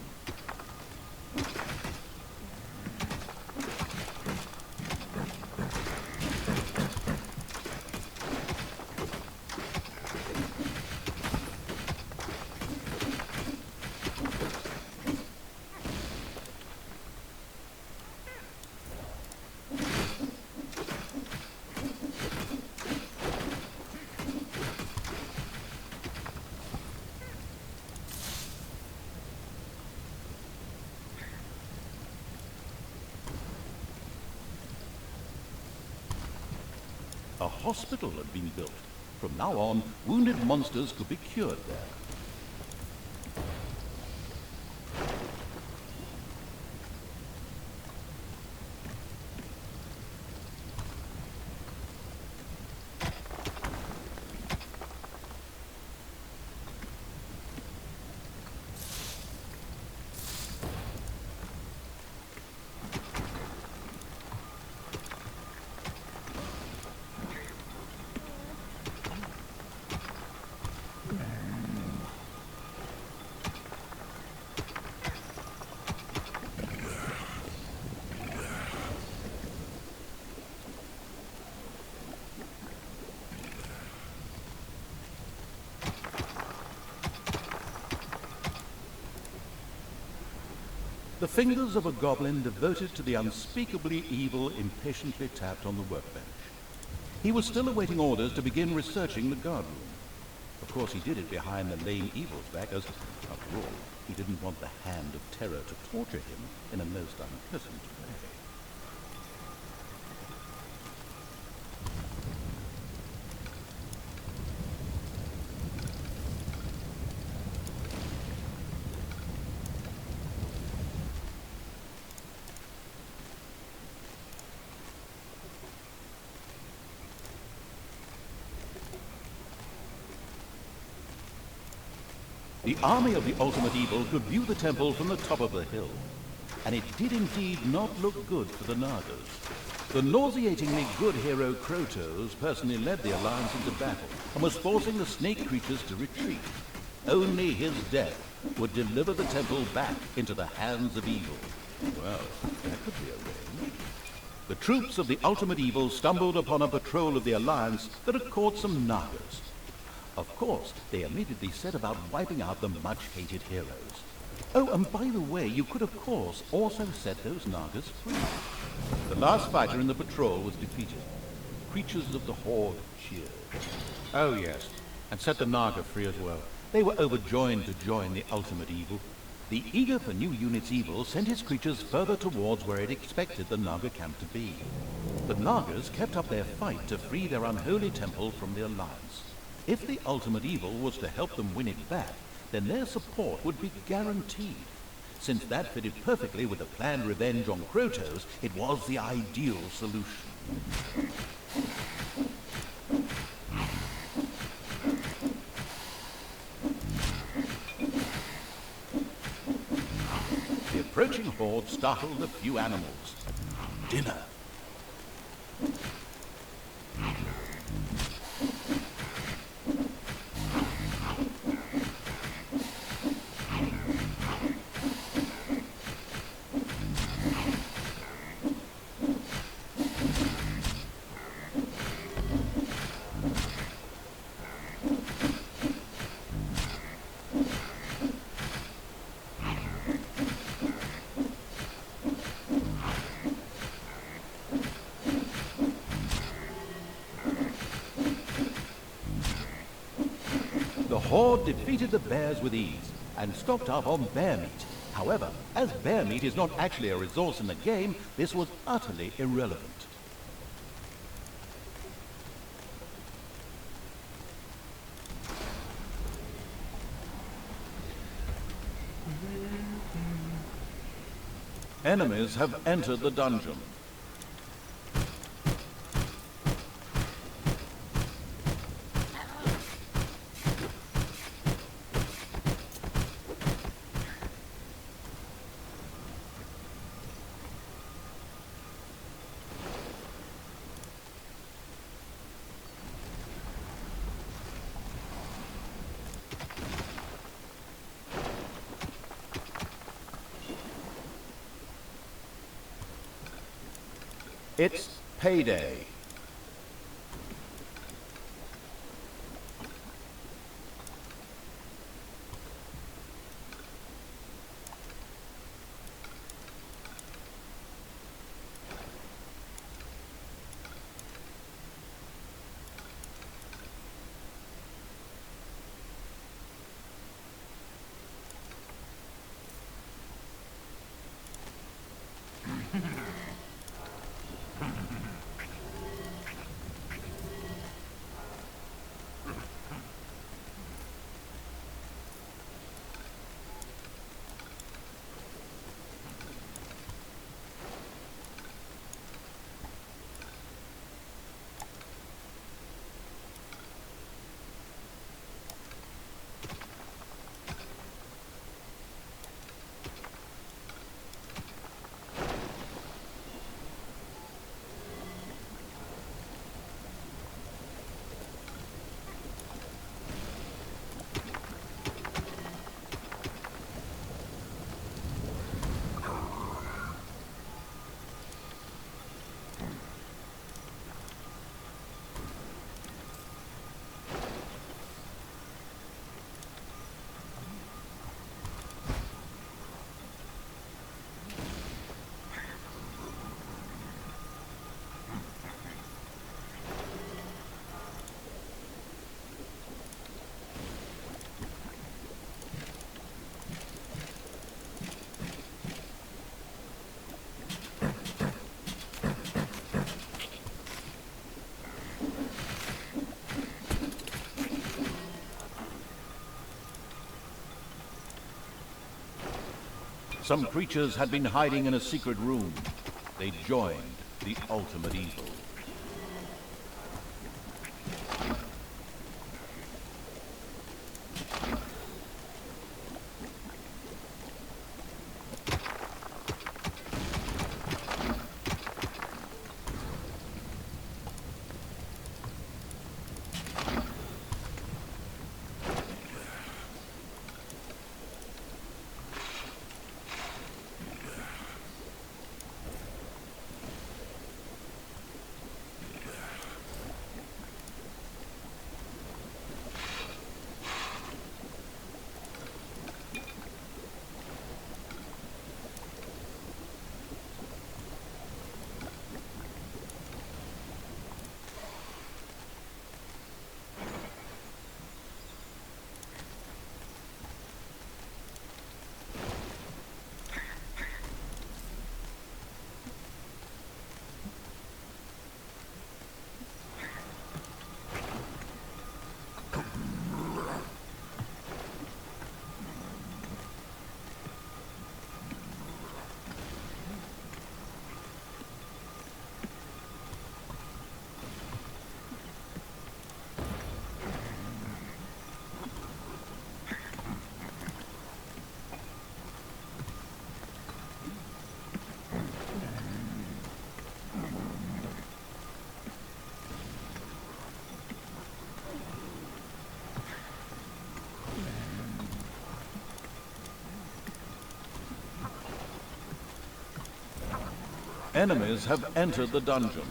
A hospital had been built. From now on, wounded monsters could be cured there. The fingers of a goblin devoted to the unspeakably evil impatiently tapped on the workbench. He was still awaiting orders to begin researching the guard room. Of course, he did it behind the lame evil's back, as, after all, he didn't want the hand of terror to torture him in a most unpleasant way. The army of the Ultimate Evil could view the temple from the top of the hill, and it did indeed not look good for the Nagas. The nauseatingly good hero Krotos personally led the Alliance into battle and was forcing the snake creatures to retreat. Only his death would deliver the temple back into the hands of evil. Well, that could be arranged. The troops of the Ultimate Evil stumbled upon a patrol of the Alliance that had caught some Nagas. Of course, they immediately set about wiping out the much-hated heroes. Oh, and by the way, you could of course also set those Nagas free. The last fighter in the patrol was defeated. Creatures of the Horde cheered. Oh yes, and set the Naga free as well. They were overjoyed to join the Ultimate Evil. The eager for new unit's evil sent his creatures further towards where it expected the Naga camp to be. The Nagas kept up their fight to free their unholy temple from the Alliance. If the ultimate evil was to help them win it back, then their support would be guaranteed. Since that fitted perfectly with the planned revenge on Krotos, it was the ideal solution. The approaching horde startled a few animals. Dinner. The horde defeated the bears with ease and stocked up on bear meat. However, as bear meat is not actually a resource in the game, this was utterly irrelevant. Enemies have entered the dungeon. It's payday. Some creatures had been hiding in a secret room. They joined the ultimate evil. Enemies have entered the dungeon.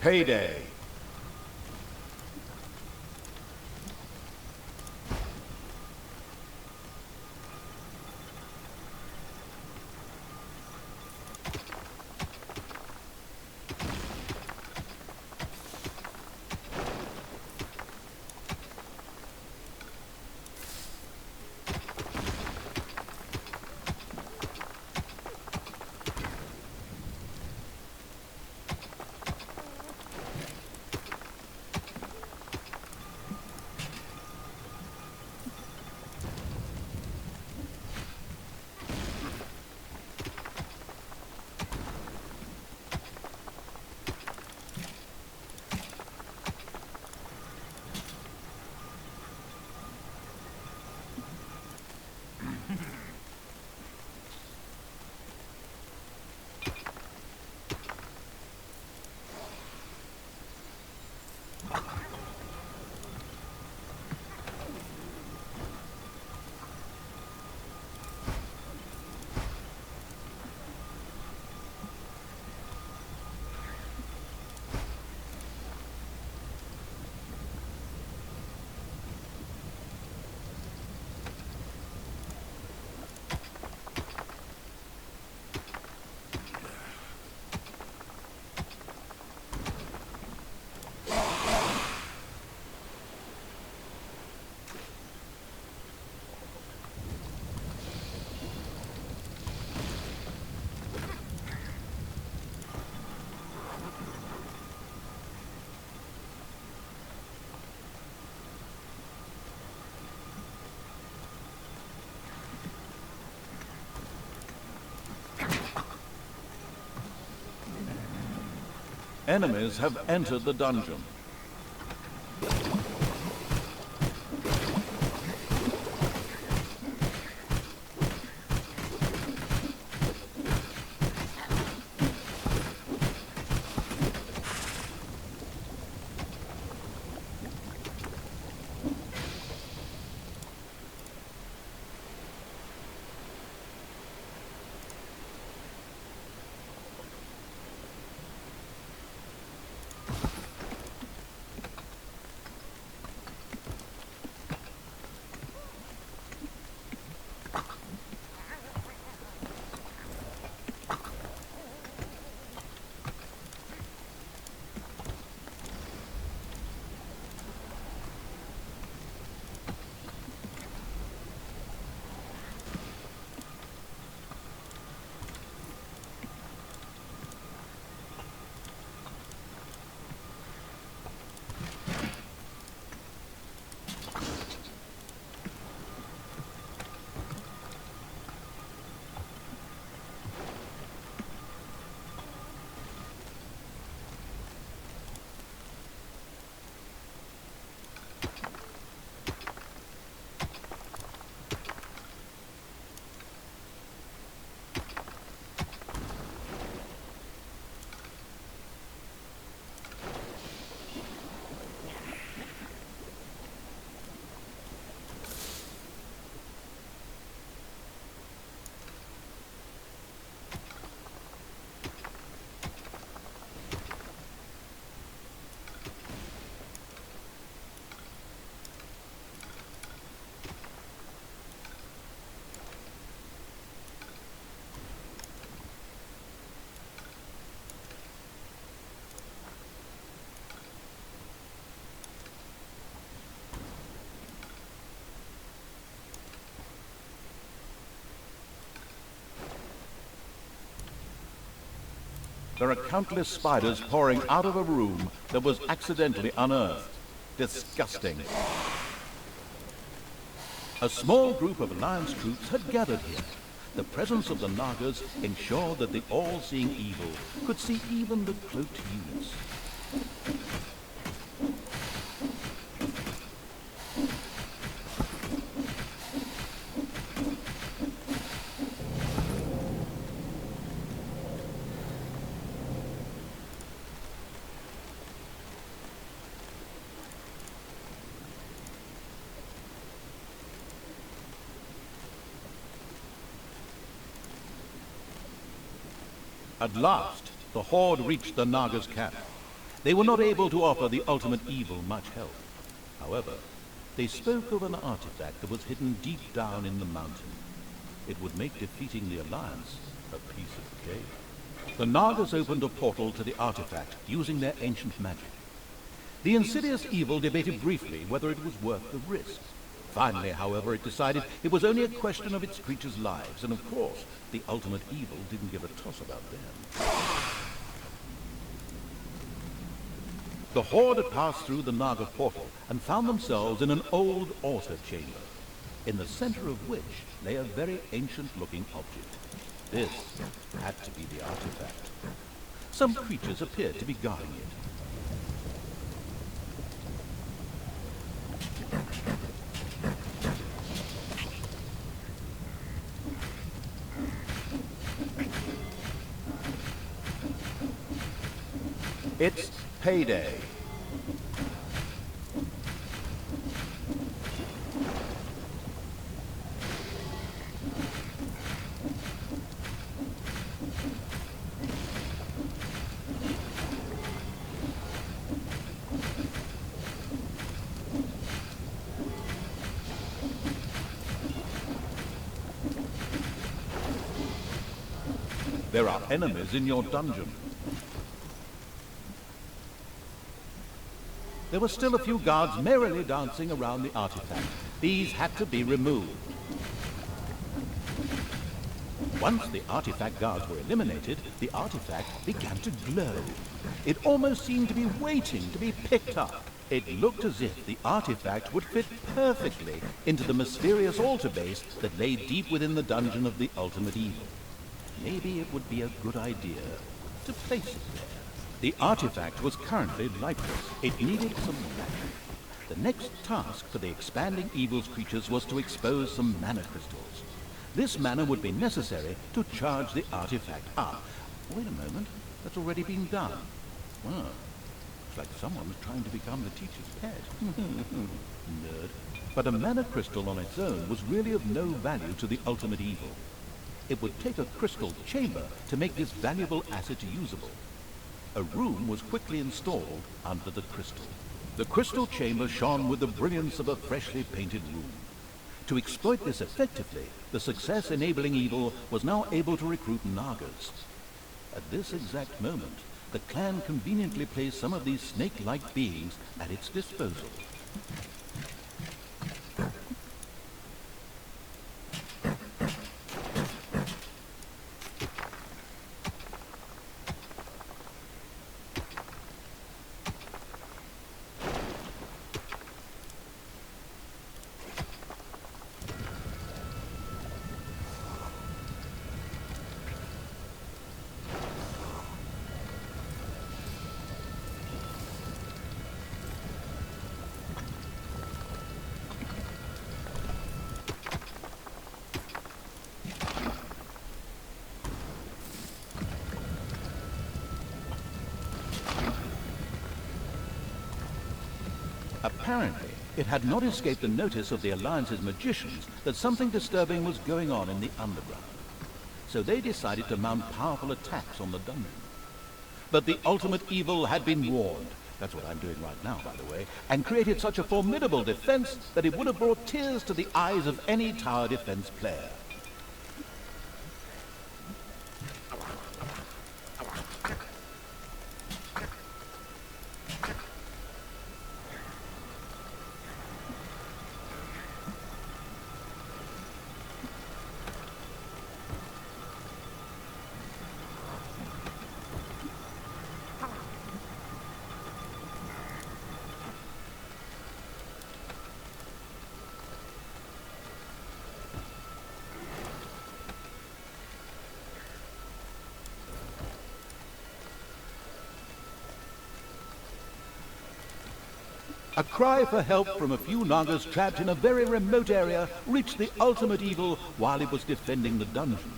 Payday. Enemies have entered the dungeon. there are countless spiders pouring out of a room that was accidentally unearthed. Disgusting. A small group of Alliance troops had gathered here. The presence of the Nagas ensured that the all-seeing evil could see even the cloaked units. At last, the Horde reached the Naga's camp. They were not able to offer the ultimate evil much help. However, they spoke of an artifact that was hidden deep down in the mountain. It would make defeating the Alliance a piece of cake. The Nagas opened a portal to the artifact using their ancient magic. The insidious evil debated briefly whether it was worth the risk. Finally, however, it decided it was only a question of its creatures' lives, and of course, the ultimate evil didn't give a toss about them. The Horde had passed through the Naga portal and found themselves in an old altar chamber, in the center of which lay a very ancient-looking object. This had to be the artifact. Some creatures appeared to be guarding it. It's payday. There are enemies in your dungeon. There were still a few guards merrily dancing around the artifact. These had to be removed. Once the artifact guards were eliminated, the artifact began to glow. It almost seemed to be waiting to be picked up. It looked as if the artifact would fit perfectly into the mysterious altar base that lay deep within the dungeon of the ultimate evil. Maybe it would be a good idea to place it there. The artifact was currently lifeless. It needed some magic. The next task for the expanding evil's creatures was to expose some mana crystals. This mana would be necessary to charge the artifact up. Wait a moment, that's already been done. Well, looks like someone was trying to become the teacher's pet. Nerd. But a mana crystal on its own was really of no value to the ultimate evil. It would take a crystal chamber to make this valuable asset usable. A room was quickly installed under the crystal. The crystal chamber shone with the brilliance of a freshly painted room. To exploit this effectively, the success-enabling evil was now able to recruit Nagas. At this exact moment, the clan conveniently placed some of these snake-like beings at its disposal. Apparently, it had not escaped the notice of the Alliance's magicians that something disturbing was going on in the underground. So they decided to mount powerful attacks on the dungeon. But the ultimate evil had been warned. That's what I'm doing right now, by the way, and created such a formidable defense that it would have brought tears to the eyes of any tower defense player. A cry for help from a few Nagas trapped in a very remote area reached the ultimate evil while it was defending the dungeon.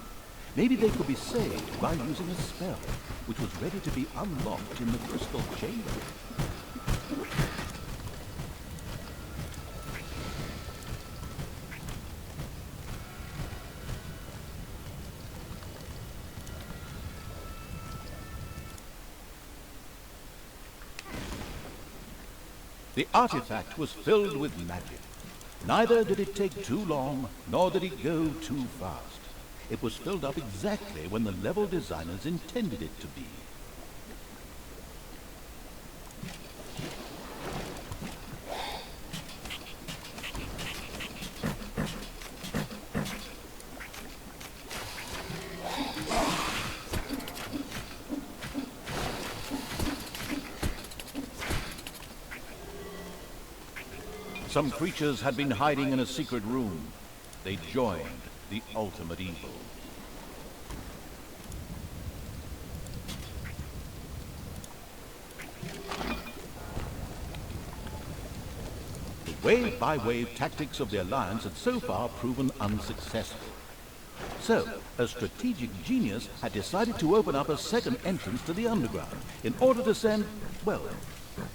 Maybe they could be saved by using a spell, which was ready to be unlocked in the crystal chamber. The artifact was filled with magic. Neither did it take too long, nor did it go too fast. It was filled up exactly when the level designers intended it to be. Some creatures had been hiding in a secret room. They joined the ultimate evil. The wave-by-wave tactics of the Alliance had so far proven unsuccessful. So, a strategic genius had decided to open up a second entrance to the underground in order to send, well,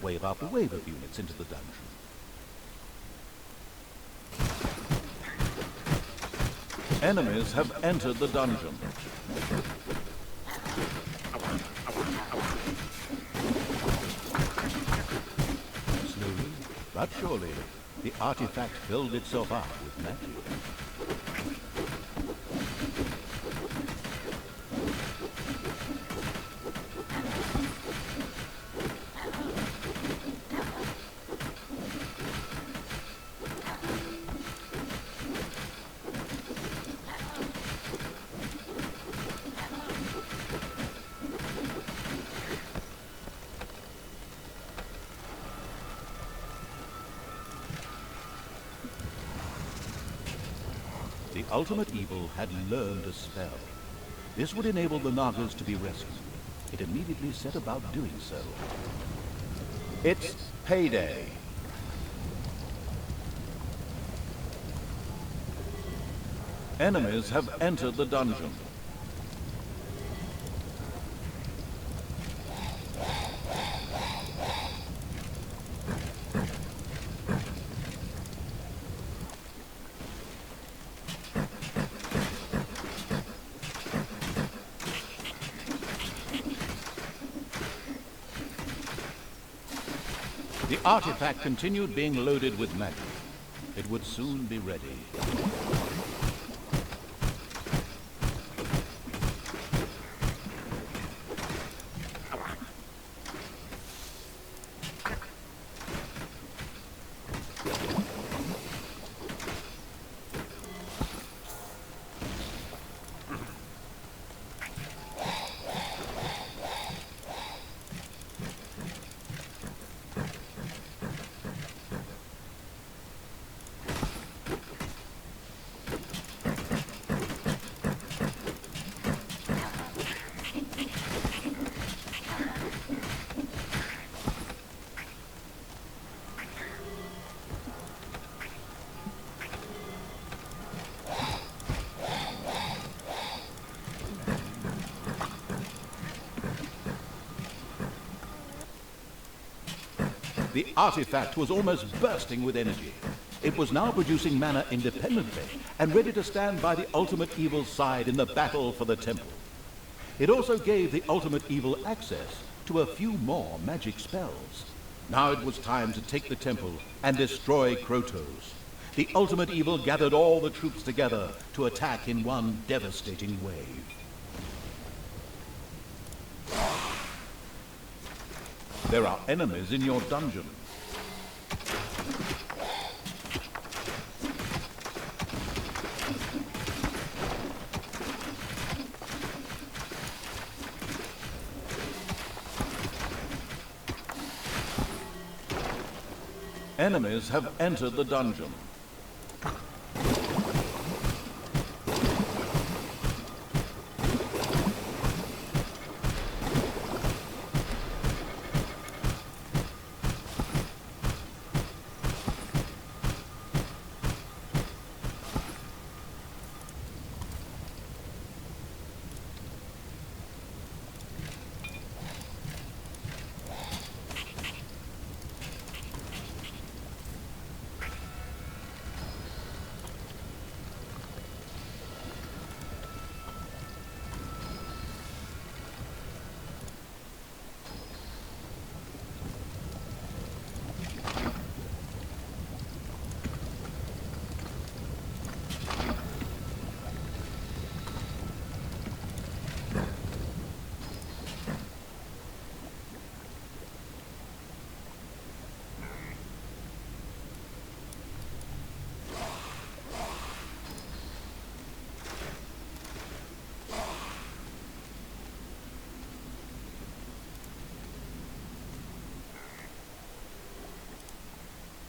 wave after wave of units into the dungeon. Enemies have entered the dungeon. Slowly, but surely, the artifact filled itself up with magic. The ultimate evil had learned a spell. This would enable the Nagas to be rescued. It immediately set about doing so. It's payday. Enemies have entered the dungeon. The artifact continued being loaded with magic. It would soon be ready. The artifact was almost bursting with energy. It was now producing mana independently and ready to stand by the ultimate evil's side in the battle for the temple. It also gave the ultimate evil access to a few more magic spells. Now it was time to take the temple and destroy Krotos. The ultimate evil gathered all the troops together to attack in one devastating wave. There are enemies in your dungeon. Enemies have entered the dungeon.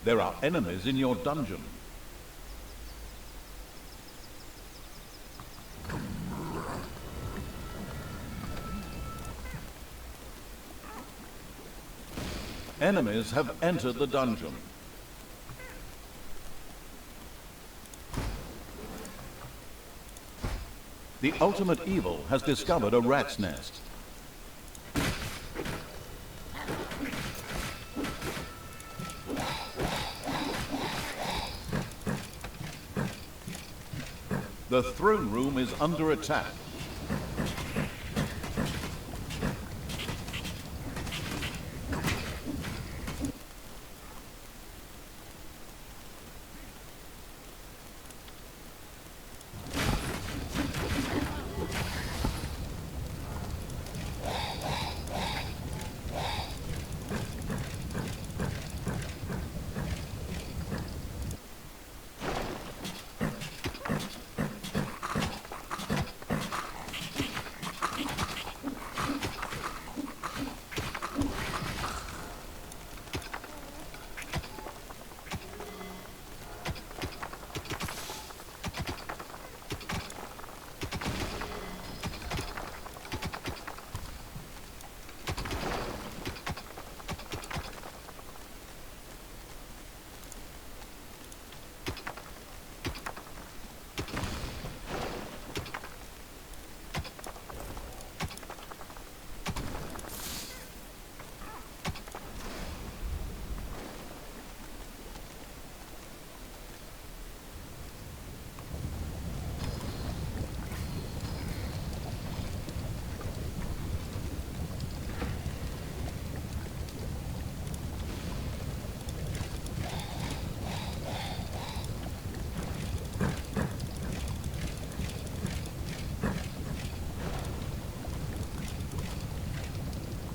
There are enemies in your dungeon. Enemies have entered the dungeon. The ultimate evil has discovered a rat's nest. The throne room is under attack.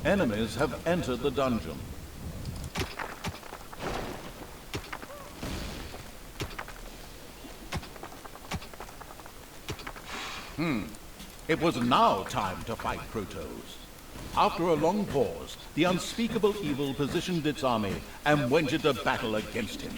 Enemies have entered the dungeon. It was now time to fight Protoss. After a long pause, the unspeakable evil positioned its army and went into battle against him.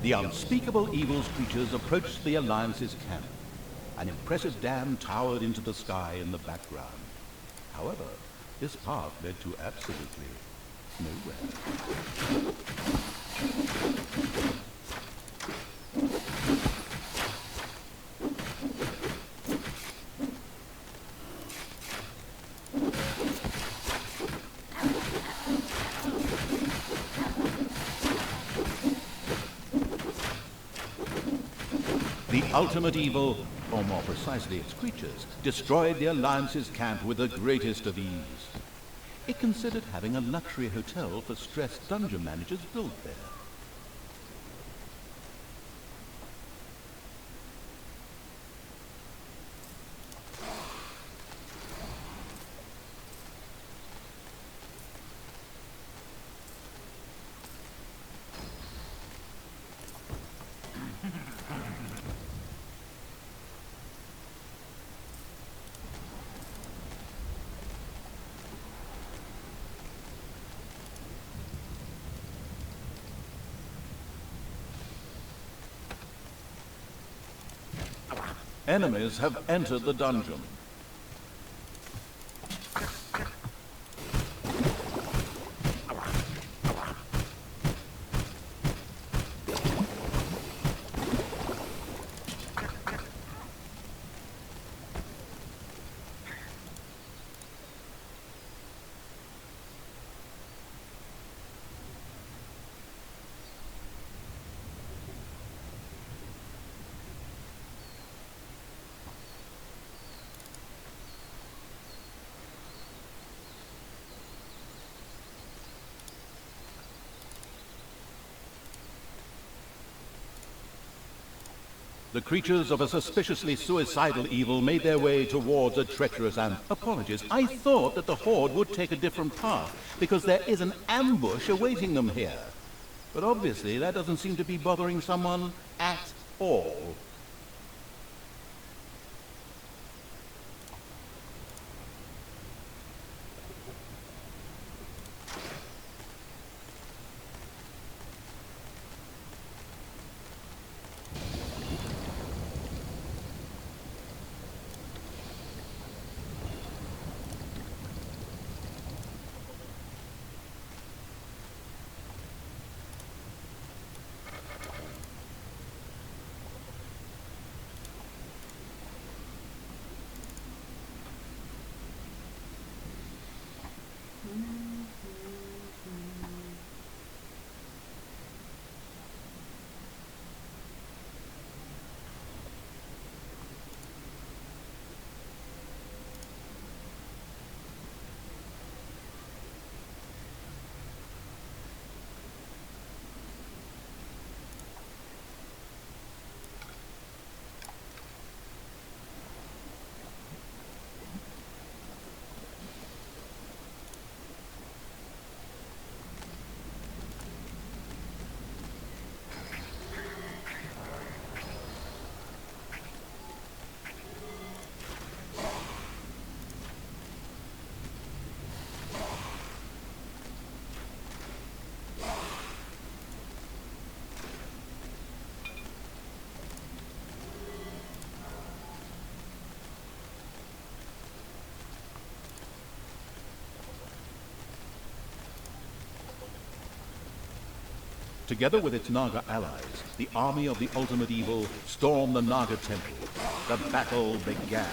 The unspeakable evil's creatures approached the Alliance's camp. An impressive dam towered into the sky in the background. However, this path led to absolutely nowhere. The ultimate evil, or more precisely its creatures, destroyed the Alliance's camp with the greatest of ease. It considered having a luxury hotel for stressed dungeon managers built there. Enemies have entered the dungeon. The creatures of a suspiciously suicidal evil made their way towards a treacherous apologies. I thought that the Horde would take a different path, because there is an ambush awaiting them here. But obviously that doesn't seem to be bothering someone at all. Together with its Naga allies, the army of the Ultimate Evil stormed the Naga Temple. The battle began.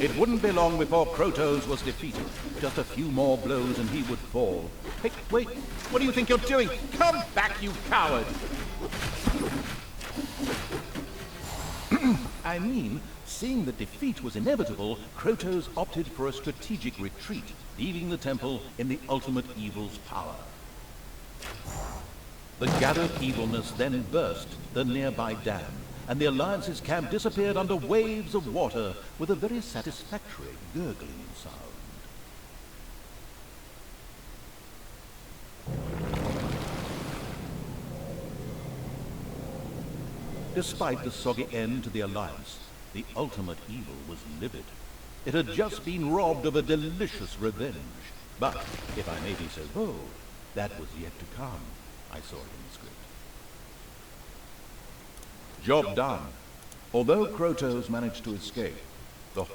It wouldn't be long before Krotos was defeated. Just a few more blows and he would fall. Hey, wait! What do you think you're doing? Come back, you coward! I mean, seeing that defeat was inevitable, Krotos opted for a strategic retreat, leaving the temple in the Ultimate Evil's power. The gathered evilness then burst the nearby dam, and the Alliance's camp disappeared under waves of water with a very satisfactory gurgling sound. Despite the soggy end to the Alliance, the Ultimate Evil was livid. It had just been robbed of a delicious revenge. But, if I may be so bold, that was yet to come. I saw it in the script. Job done. Although Krotos managed to escape, the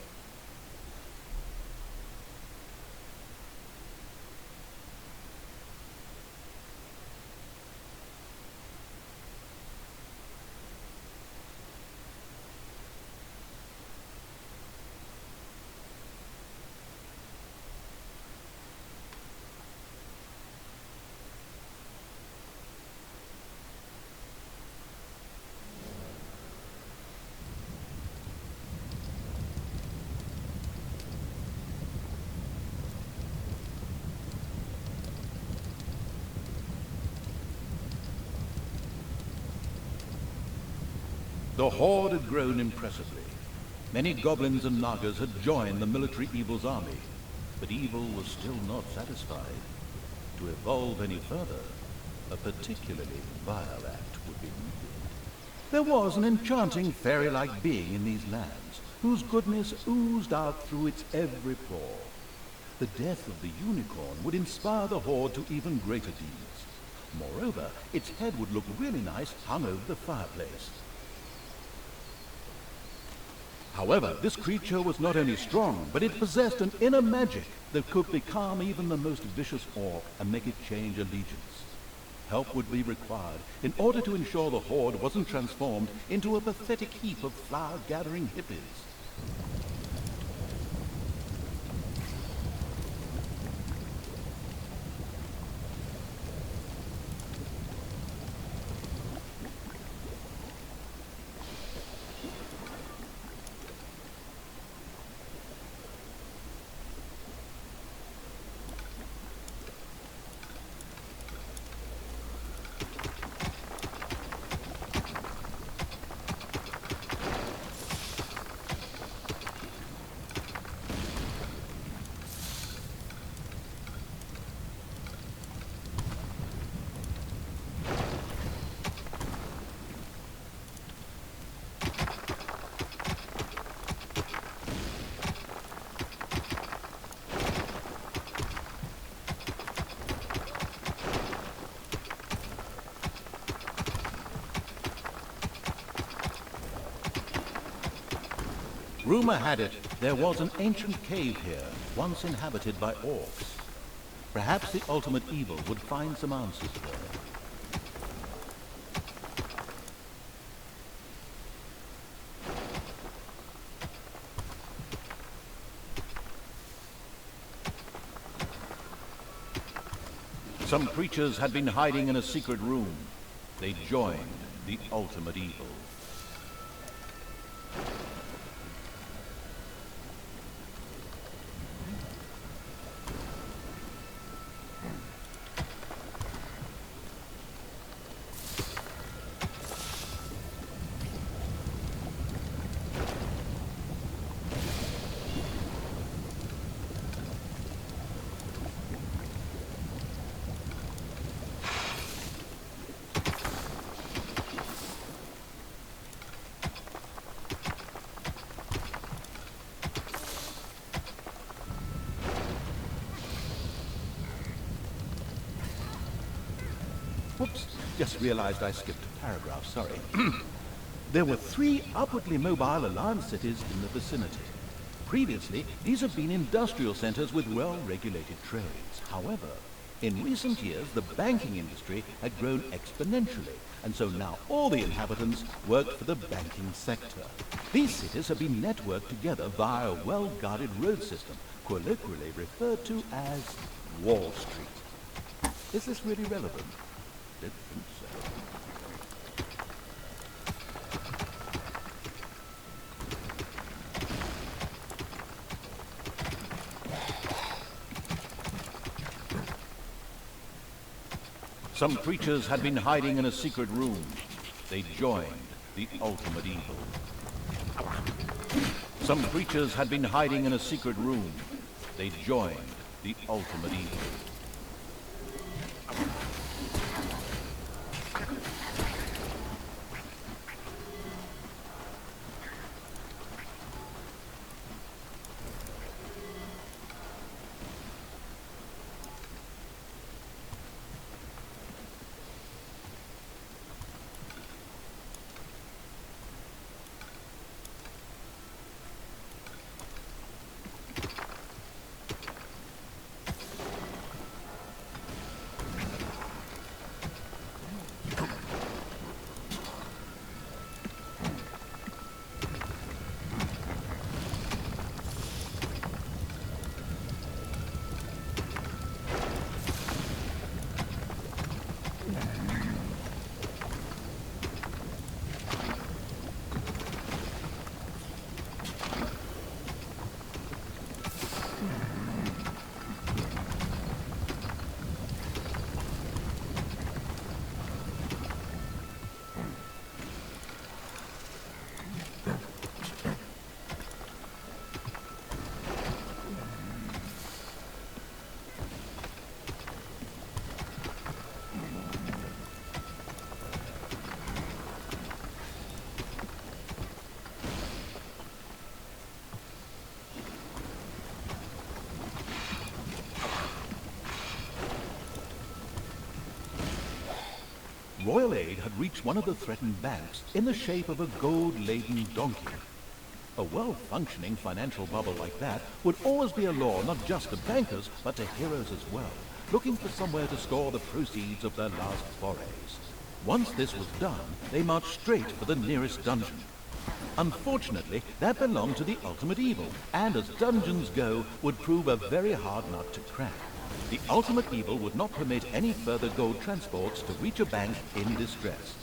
The Horde had grown impressively. Many goblins and Nagas had joined the military Evil's army, but Evil was still not satisfied. To evolve any further, a particularly vile act would be needed. There was an enchanting fairy-like being in these lands, whose goodness oozed out through its every pore. The death of the unicorn would inspire the Horde to even greater deeds. Moreover, its head would look really nice hung over the fireplace. However, this creature was not only strong, but it possessed an inner magic that could becalm even the most vicious orc and make it change allegiance. Help would be required in order to ensure the Horde wasn't transformed into a pathetic heap of flower-gathering hippies. Rumor had it there was an ancient cave here, once inhabited by orcs. Perhaps the ultimate evil would find some answers for it. Some creatures had been hiding in a secret room. They joined the ultimate evil. Whoops, just realized I skipped a paragraph, sorry. There were 3 upwardly mobile alarm cities in the vicinity. Previously, these had been industrial centers with well-regulated trades. However, in recent years, the banking industry had grown exponentially, and so now all the inhabitants worked for the banking sector. These cities have been networked together via a well-guarded road system, colloquially referred to as Wall Street. Is this really relevant? Did think so. Some creatures had been hiding in a secret room. They joined the ultimate evil. Some creatures had been hiding in a secret room. They joined the ultimate evil. royal aid had reached one of the threatened banks in the shape of a gold-laden donkey. A well-functioning financial bubble like that would always be a lure not just to bankers, but to heroes as well, looking for somewhere to store the proceeds of their last forays. Once this was done, they marched straight for the nearest dungeon. Unfortunately, that belonged to the Ultimate Evil, and as dungeons go, would prove a very hard nut to crack. The Ultimate Evil would not permit any further gold transports to reach a bank in distress.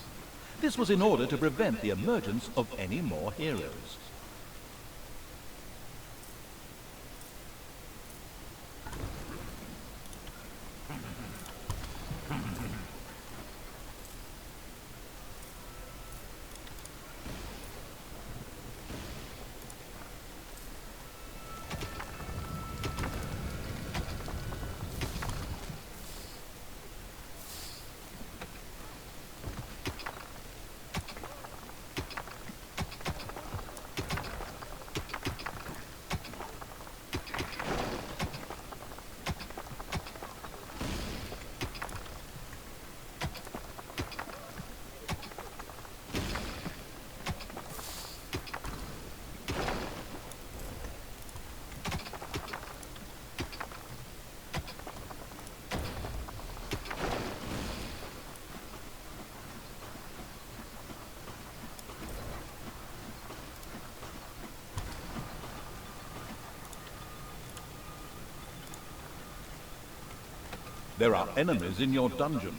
This was in order to prevent the emergence of any more heroes. There are enemies in your dungeon.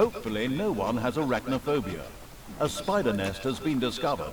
Hopefully no one has arachnophobia. A spider nest has been discovered.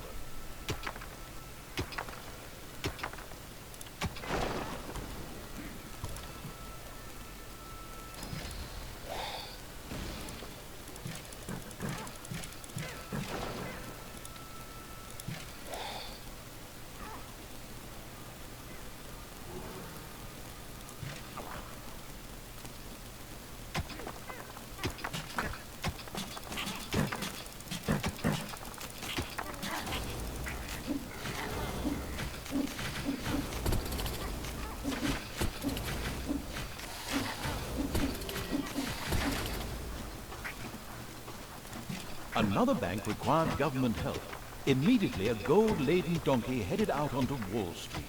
another bank required government help. Immediately, a gold-laden donkey headed out onto Wall Street.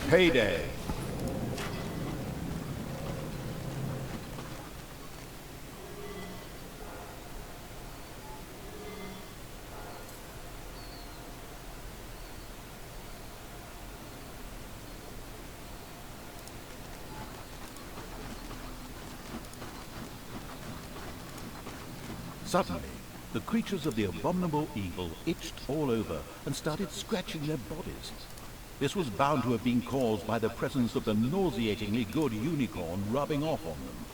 Payday. Suddenly, the creatures of the abominable evil itched all over and started scratching their bodies. This was bound to have been caused by the presence of the nauseatingly good unicorn rubbing off on them.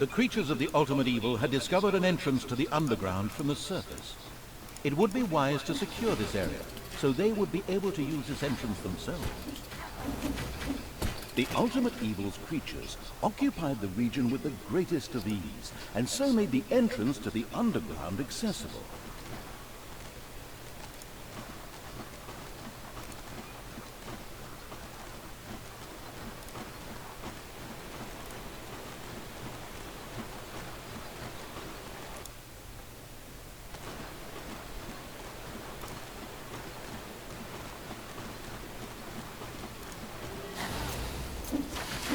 The creatures of the ultimate evil had discovered an entrance to the underground from the surface. It would be wise to secure this area, so they would be able to use this entrance themselves. The ultimate evil's creatures occupied the region with the greatest of ease, and so made the entrance to the underground accessible.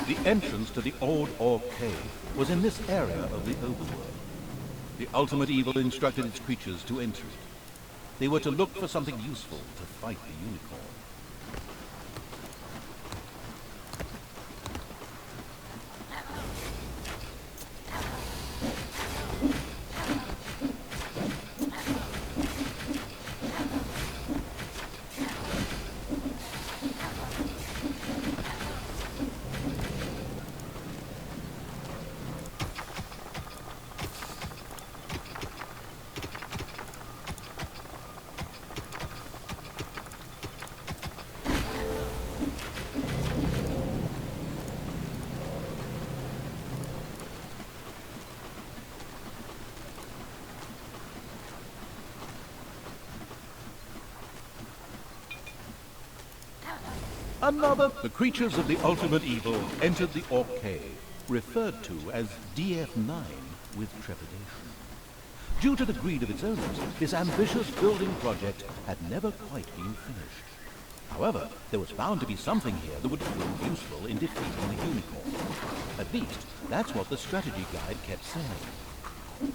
The entrance to the Old Orc Cave was in this area of the overworld. The ultimate evil instructed its creatures to enter it. They were to look for something useful to fight the unicorn. The creatures of the ultimate evil entered the Orc Cave, referred to as DF9 with trepidation. Due to the greed of its owners, this ambitious building project had never quite been finished. However, there was bound to be something here that would prove useful in defeating the unicorn. At least, that's what the strategy guide kept saying.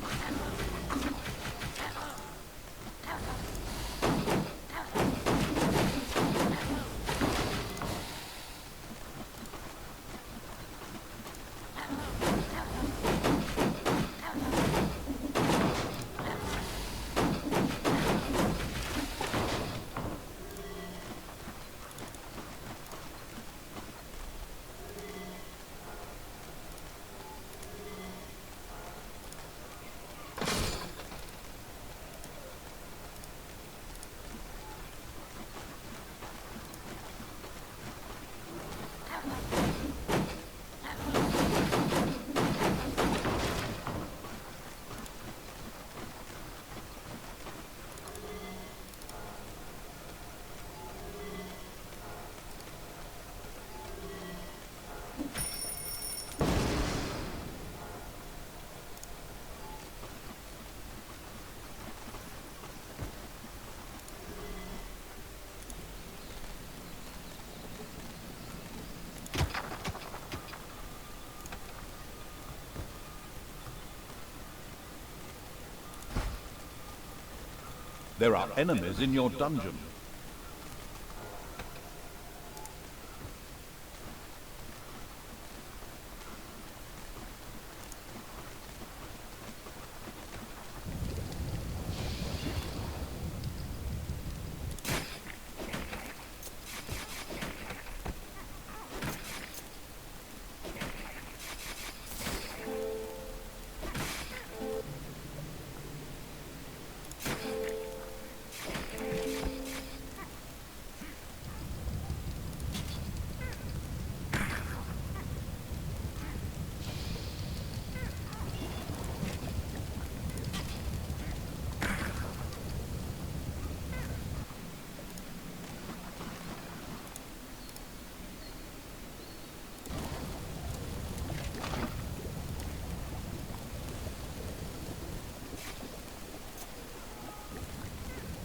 There are enemies in your dungeon.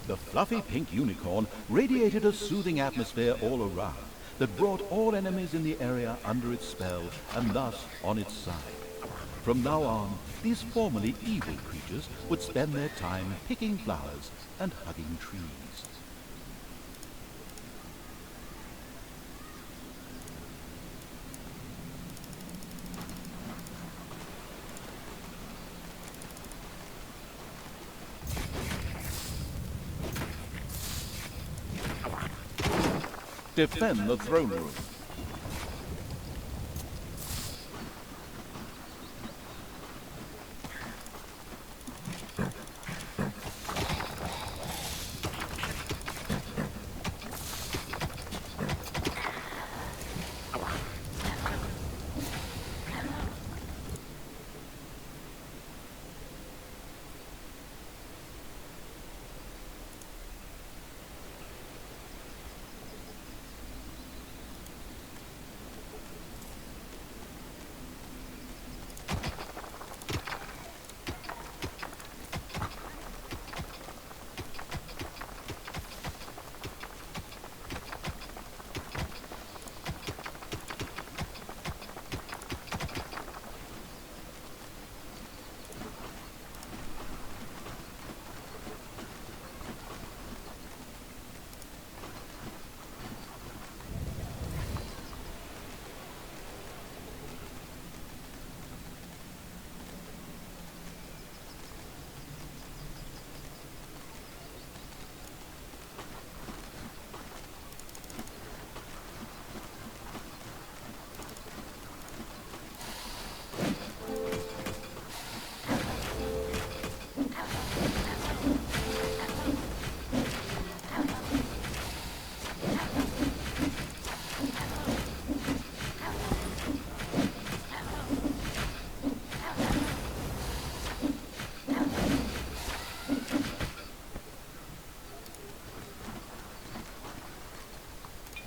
The fluffy pink unicorn radiated a soothing atmosphere all around that brought all enemies in the area under its spell and thus on its side. From now on, these formerly evil creatures would spend their time picking flowers and hugging trees. Defend the throne room.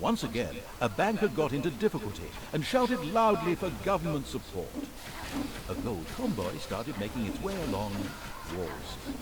Once again, a banker got into difficulty and shouted loudly for government support. A gold convoy started making its way along Wall Street.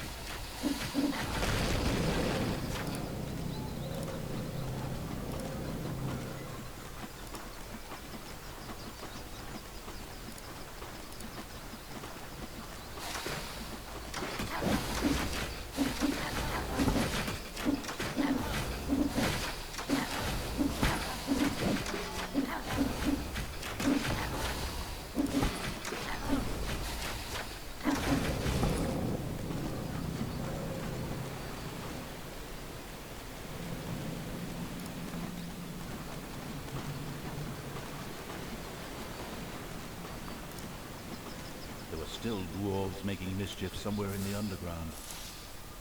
Still dwarves making mischief somewhere in the underground.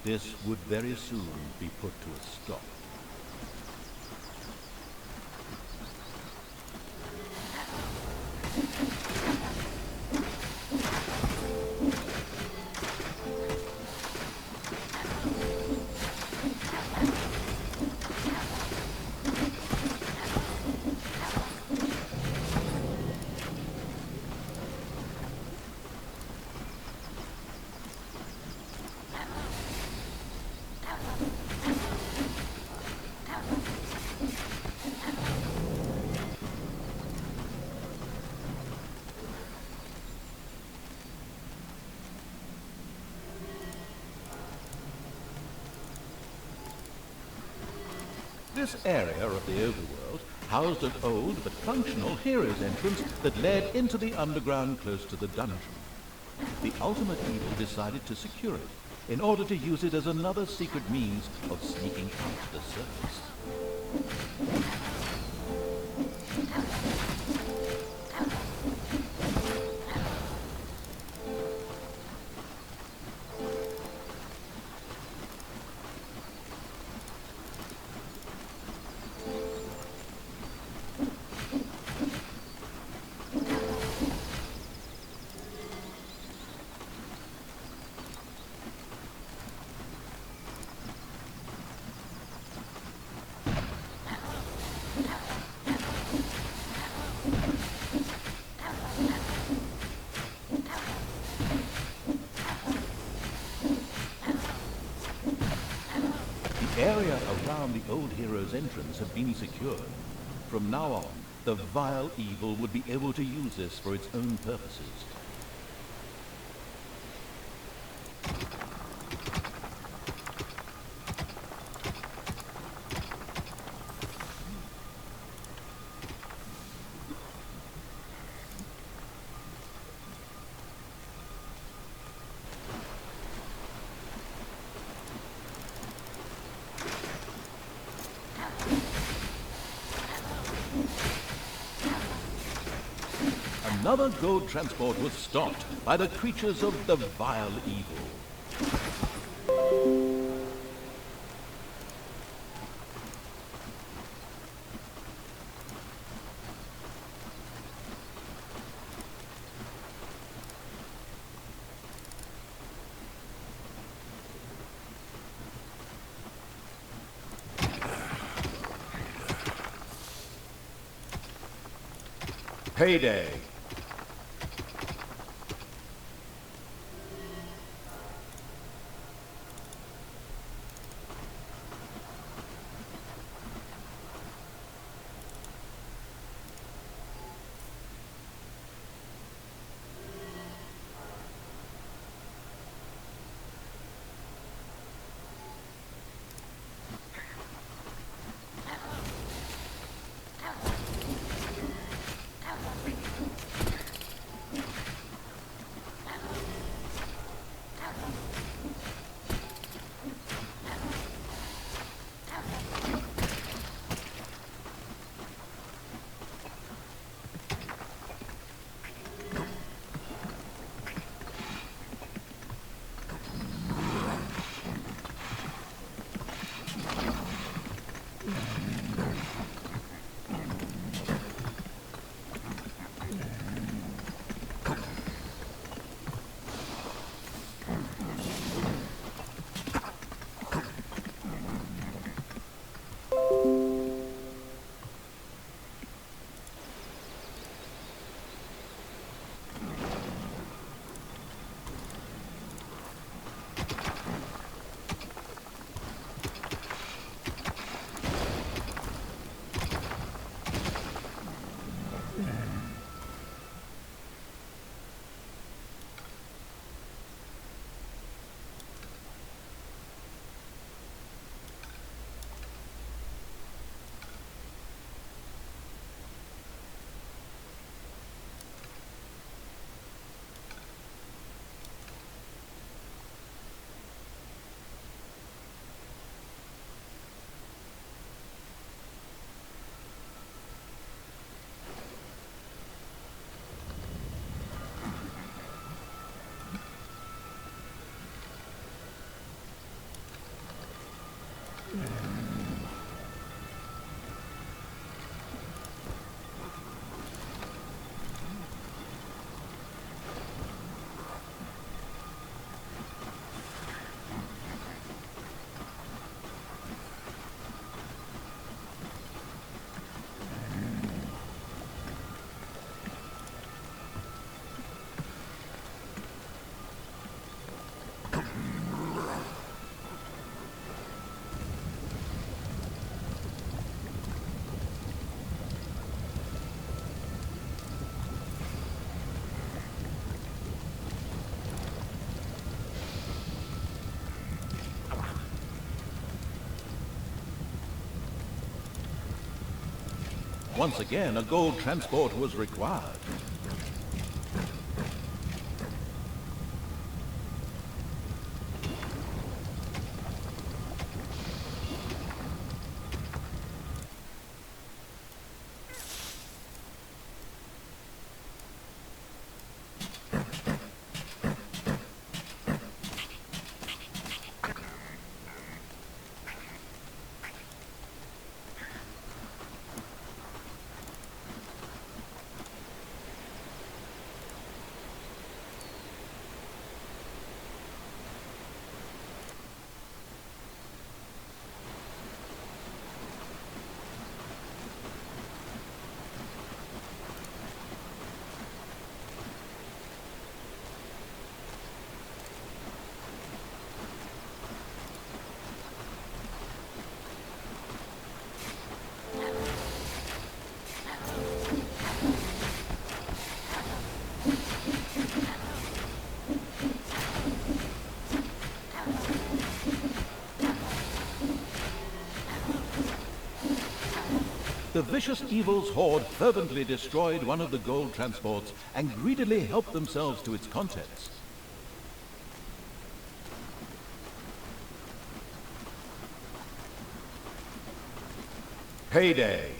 This would very soon be put to a stop. This area of the overworld housed an old but functional hero's entrance that led into the underground close to the dungeon. The Ultimate Evil decided to secure it in order to use it as another secret means of sneaking out to the surface. The area around the old hero's entrance had been secured. From now on, the vile evil would be able to use this for its own purposes. Another gold transport was stopped by the creatures of the vile evil. Payday. Once again, a gold transport was required. The vicious evil's horde fervently destroyed one of the gold transports and greedily helped themselves to its contents. Payday!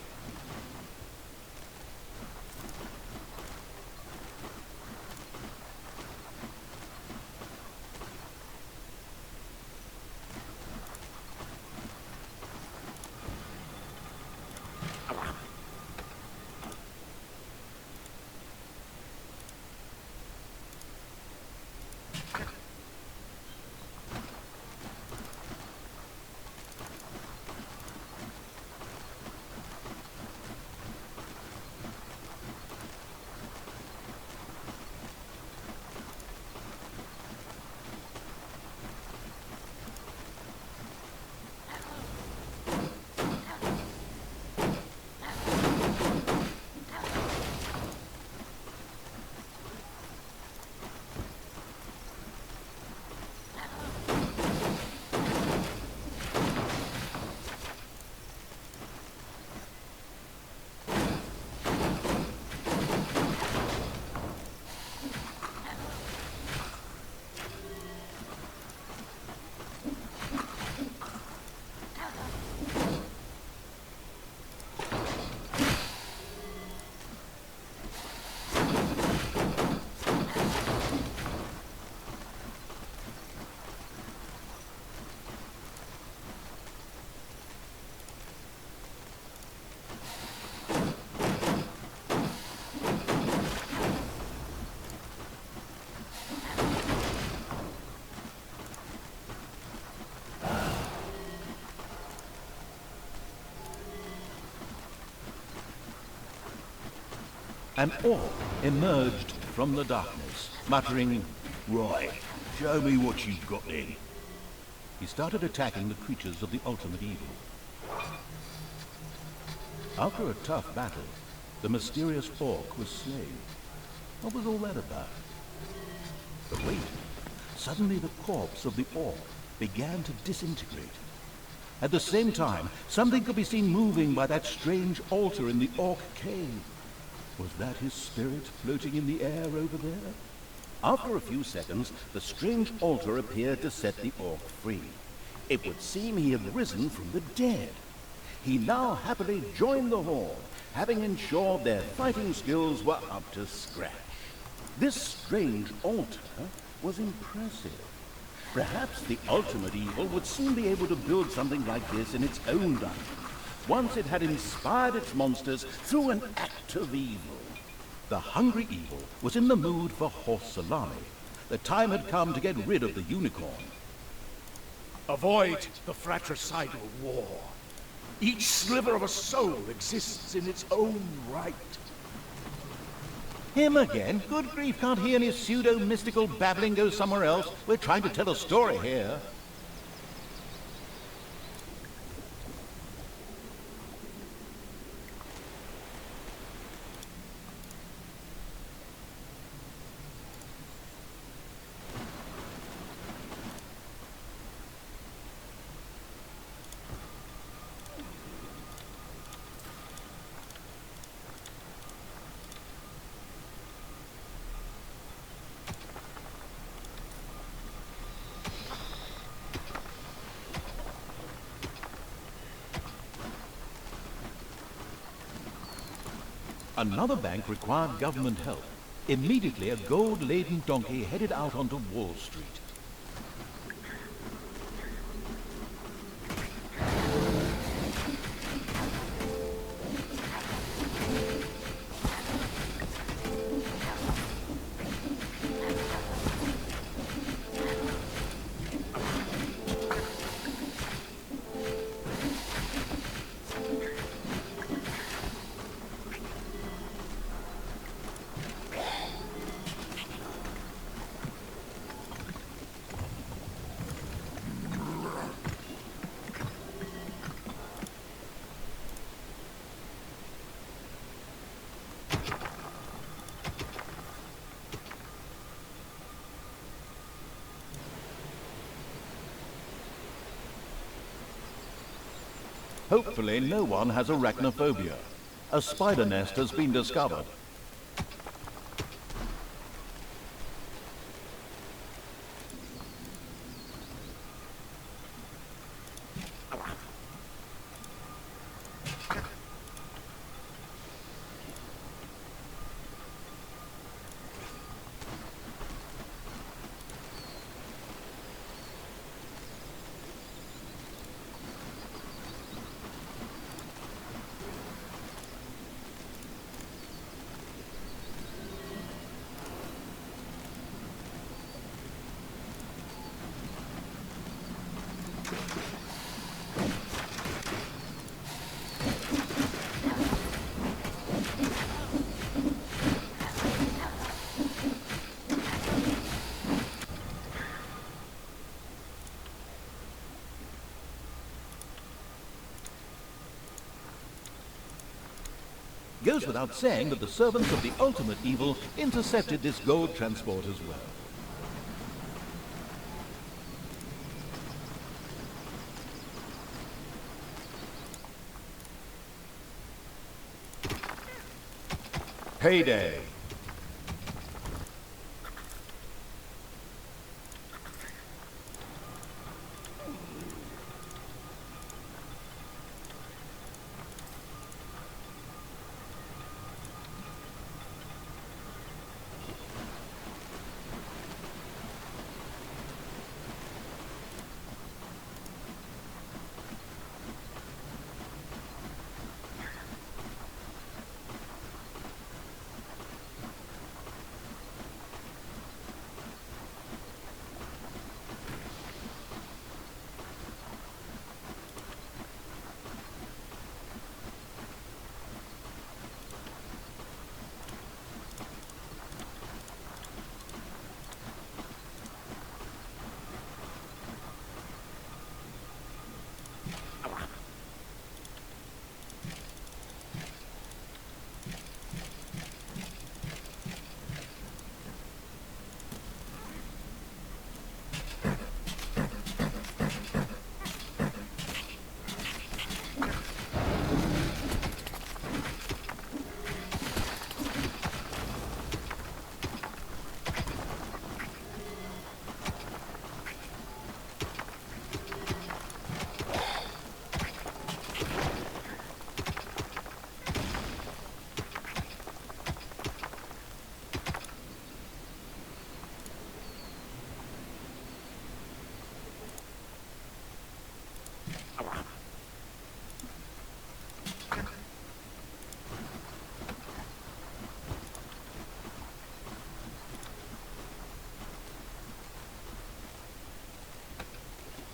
An orc emerged from the darkness, muttering, "Right, show me what you've got then." He started attacking the creatures of the ultimate evil. After a tough battle, the mysterious orc was slain. What was all that about? But wait, suddenly the corpse of the orc began to disintegrate. At the same time, something could be seen moving by that strange altar in the orc cave. Was that his spirit floating in the air over there? After a few seconds, the strange altar appeared to set the orc free. It would seem he had risen from the dead. He now happily joined the horde, having ensured their fighting skills were up to scratch. This strange altar was impressive. Perhaps the ultimate evil would soon be able to build something like this in its own dungeon, once it had inspired its monsters through an act of evil. The hungry evil was in the mood for horse salami. The time had come to get rid of the unicorn. Avoid the fratricidal war. Each sliver of a soul exists in its own right. Him again? Good grief, can't he and his pseudo-mystical babbling go somewhere else? We're trying to tell a story here. Another bank required government help. Immediately, a gold-laden donkey headed out onto Wall Street. Hopefully, no one has arachnophobia. A spider nest has been discovered. Goes without saying that the servants of the ultimate evil intercepted this gold transport as well. Payday!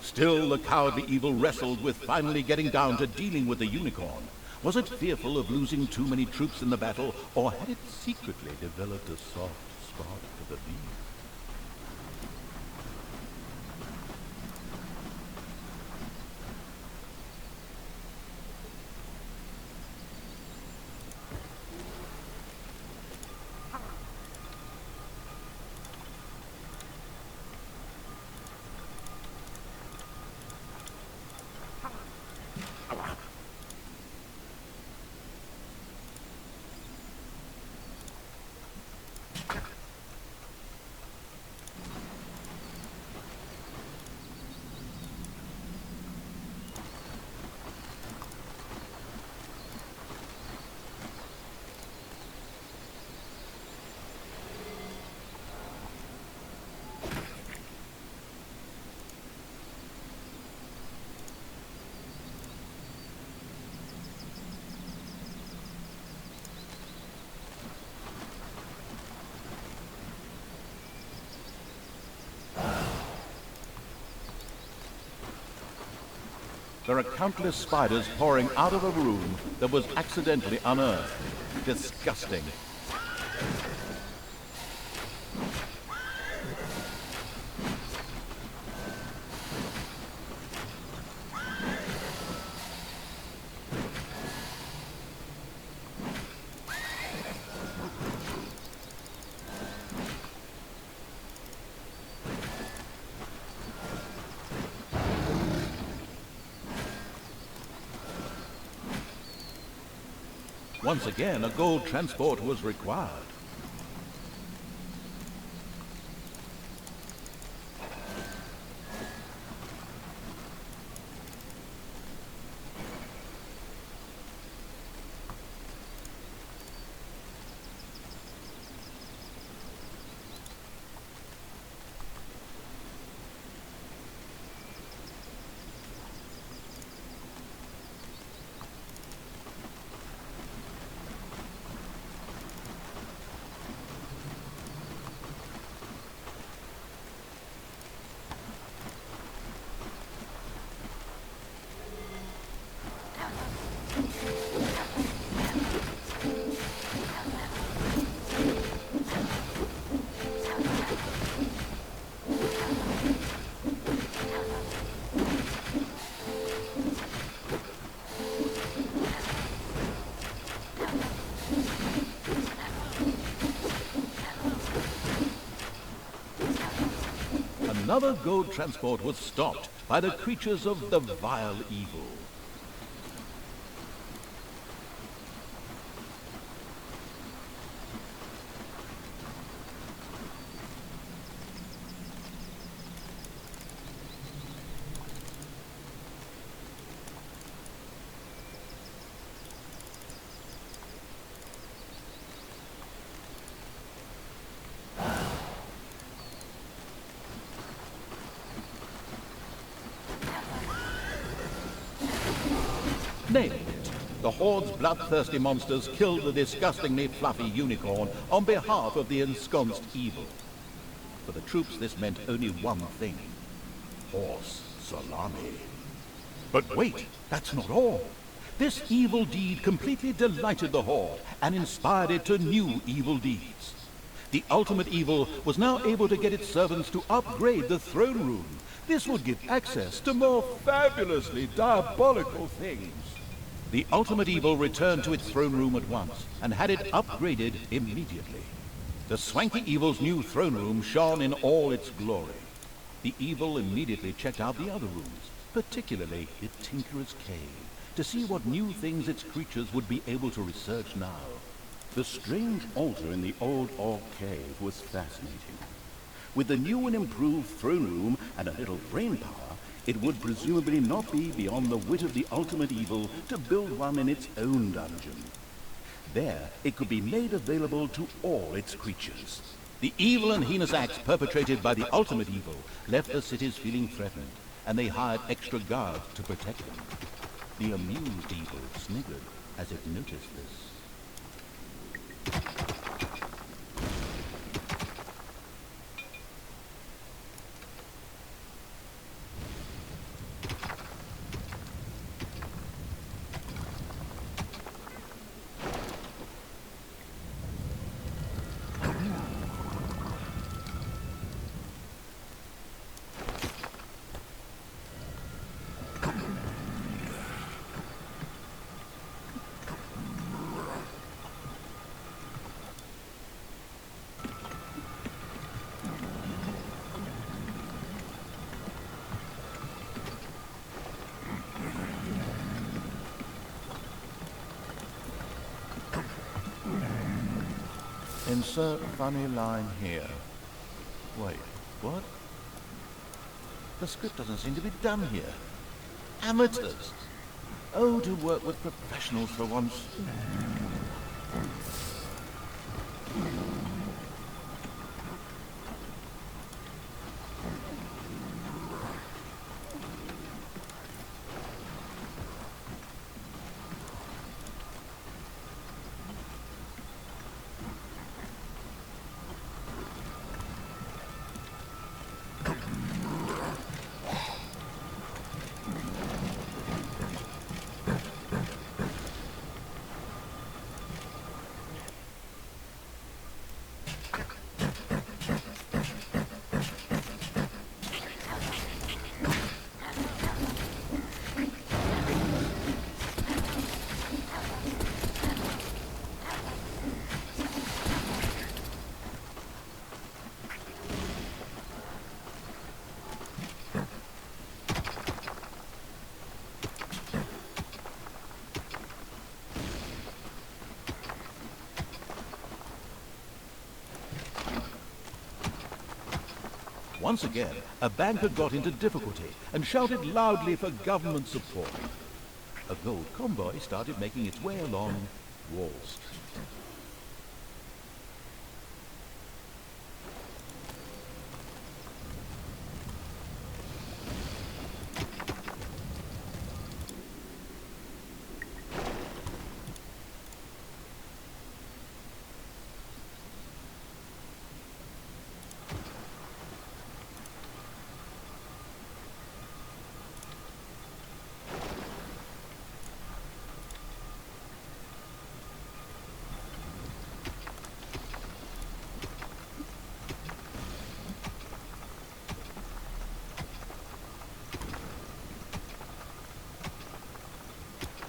Still, the cowardly evil wrestled with finally getting down to dealing with the unicorn. Was it fearful of losing too many troops in the battle, or had it secretly developed a soft spot for the beast? there are countless spiders pouring out of a room that was accidentally unearthed. Disgusting. Once again, a gold transport was required. Another gold transport was stopped by the creatures of the vile evil. Nailed it. The Horde's bloodthirsty monsters killed the disgustingly fluffy unicorn on behalf of the ensconced evil. For the troops, this meant only one thing: horse salami. But wait, that's not all. This evil deed completely delighted the Horde and inspired it to new evil deeds. The ultimate evil was now able to get its servants to upgrade the throne room. This would give access to more fabulously diabolical things. The ultimate evil returned to its throne room at once and had it upgraded immediately. The swanky evil's new throne room shone in all its glory. The evil immediately checked out the other rooms, particularly the Tinkerer's Cave, to see what new things its creatures would be able to research now. The strange altar in the old Orc Cave was fascinating. With the new and improved throne room and a little brain power, it would presumably not be beyond the wit of the ultimate evil to build one in its own dungeon. There, it could be made available to all its creatures. The evil and heinous acts perpetrated by the ultimate evil left the cities feeling threatened, and they hired extra guards to protect them. The amused evil sniggered as it noticed this. Insert funny line here. Wait, what? The script doesn't seem to be done here. Amateurs! Oh, to work with professionals for once. Once again, a banker got into difficulty and shouted loudly for government support. A gold convoy started making its way along Wall Street.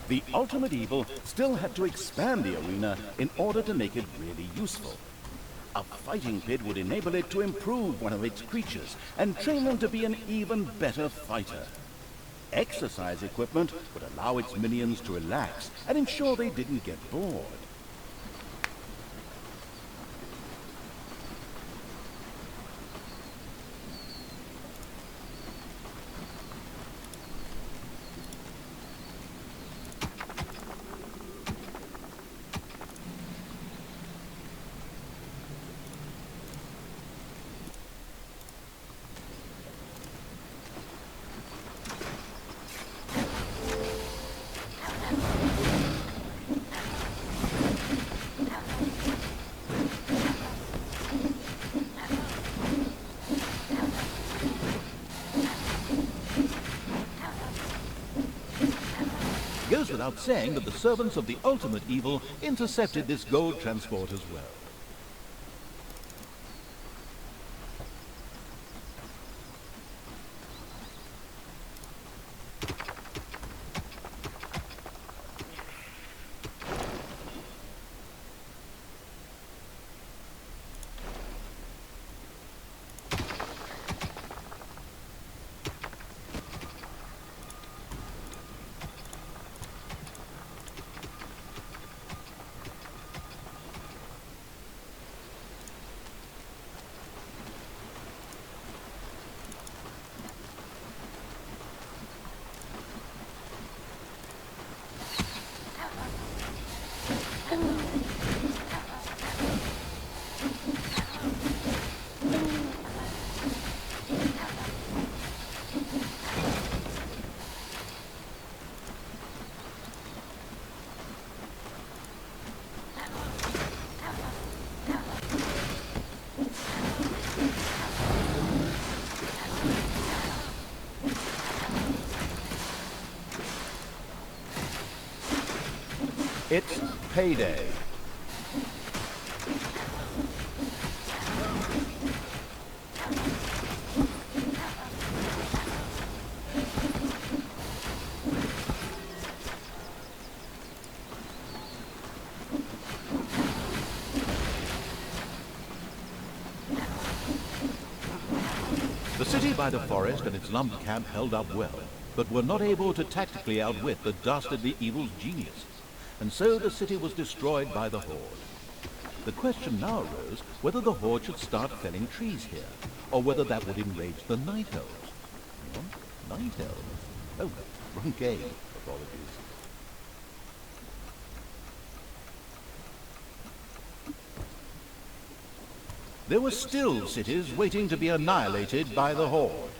The Ultimate Evil still had to expand the arena in order to make it really useful. A fighting pit would enable it to improve one of its creatures and train them to be an even better fighter. Exercise equipment would allow its minions to relax and ensure they didn't get bored. Goes without saying that the servants of the Ultimate Evil intercepted this gold transport as well. It's payday. The city by the forest and its lumber camp held up well, but were not able to tactically outwit the dastardly evil's genius, and so the city was destroyed by the Horde. The question now arose whether the Horde should start felling trees here, or whether that would enrage the Night Elves. What? Night Elves? Oh, wrong game. Apologies. There were still cities waiting to be annihilated by the Horde.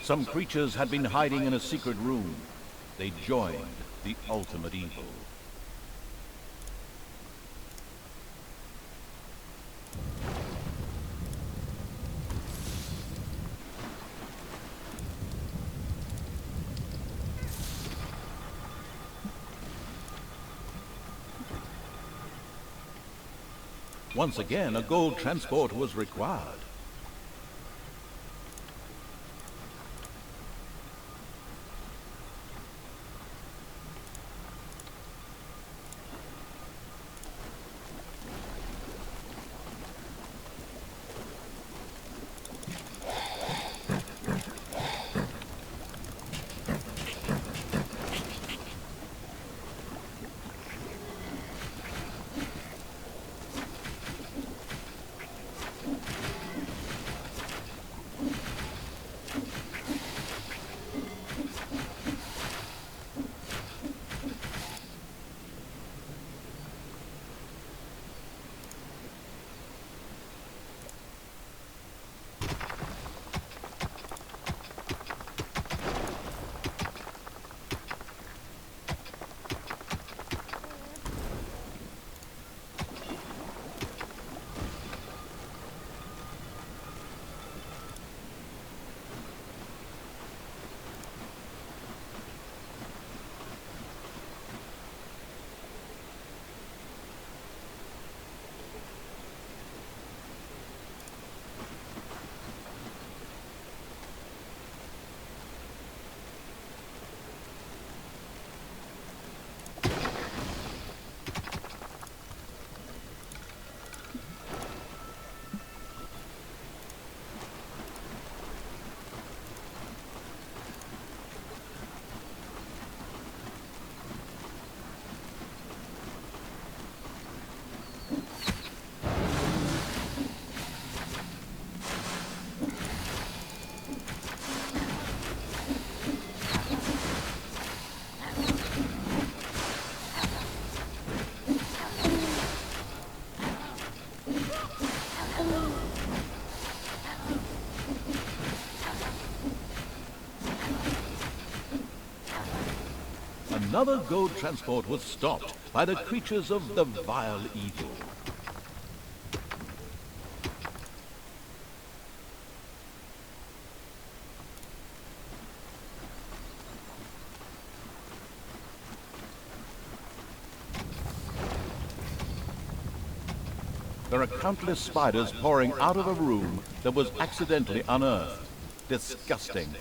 Some creatures had been hiding in a secret room. They joined the Ultimate Evil. Once again, a gold transport was required. another gold transport was stopped by the creatures of the vile evil. There are countless spiders pouring out of a room that was accidentally unearthed. Disgusting.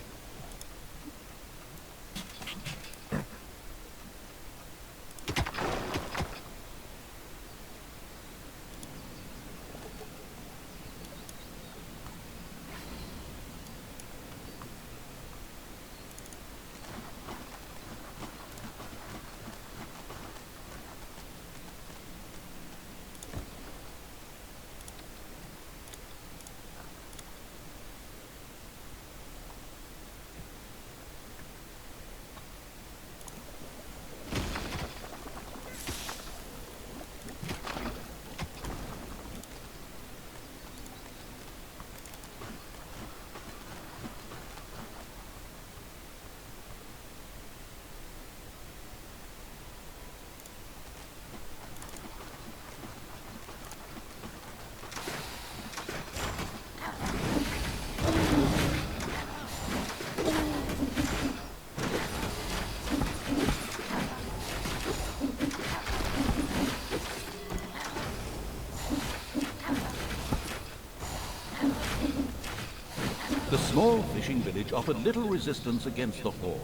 The small fishing village offered little resistance against the horde.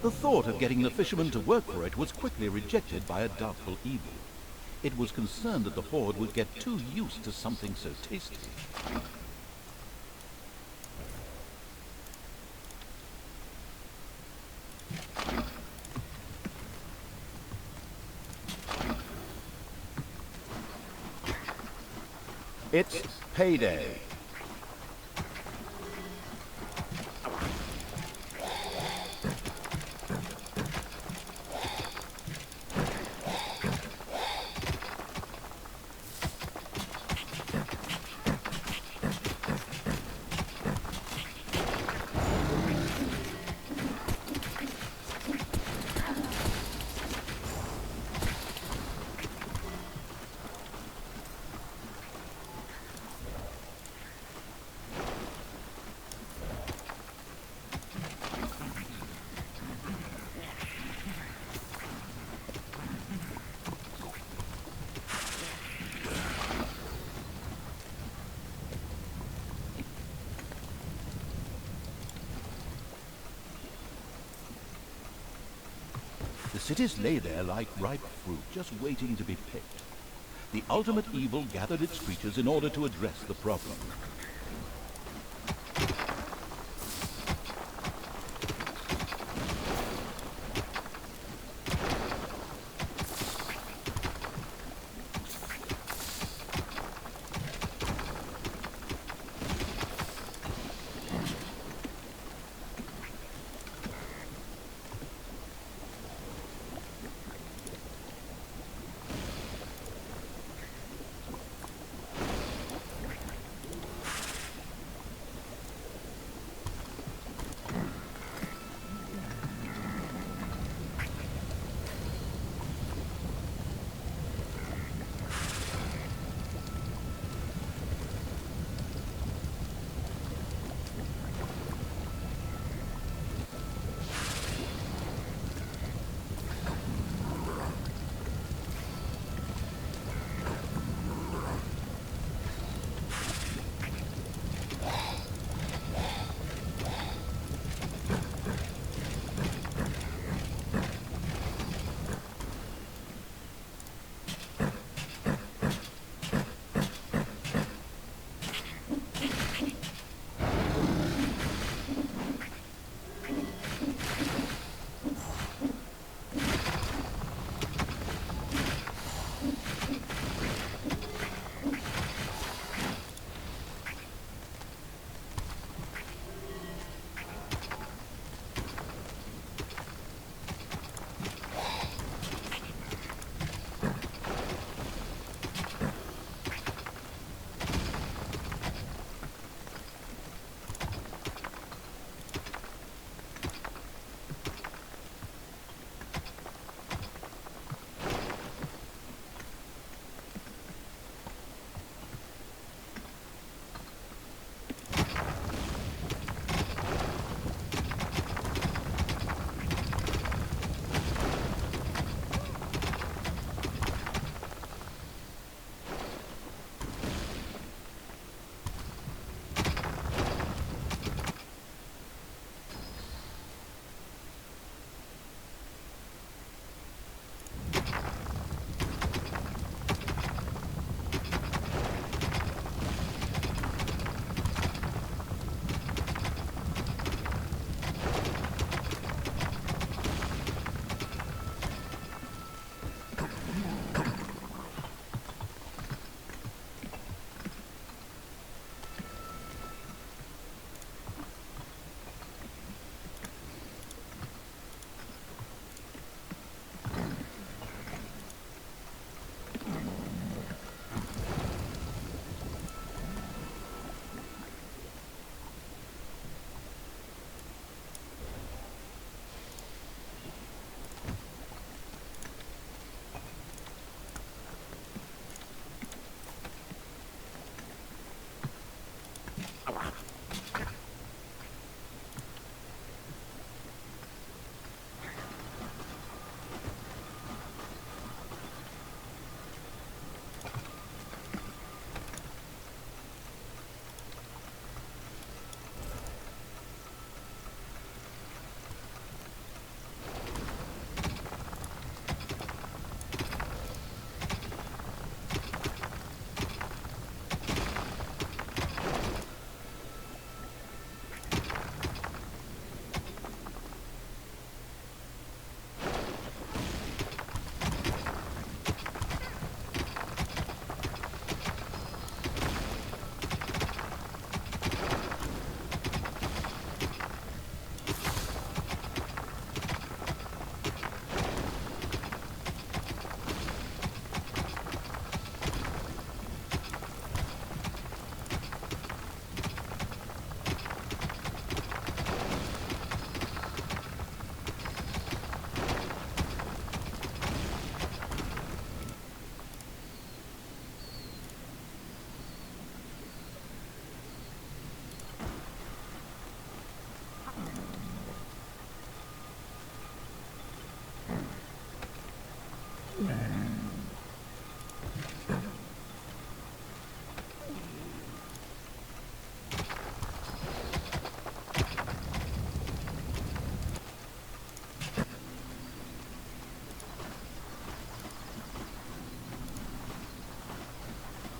The thought of getting the fishermen to work for it was quickly rejected by a doubtful evil. It was concerned that the horde would get too used to something so tasty. It's payday. The cities lay there like ripe fruit, just waiting to be picked. The ultimate evil gathered its creatures in order to address the problem.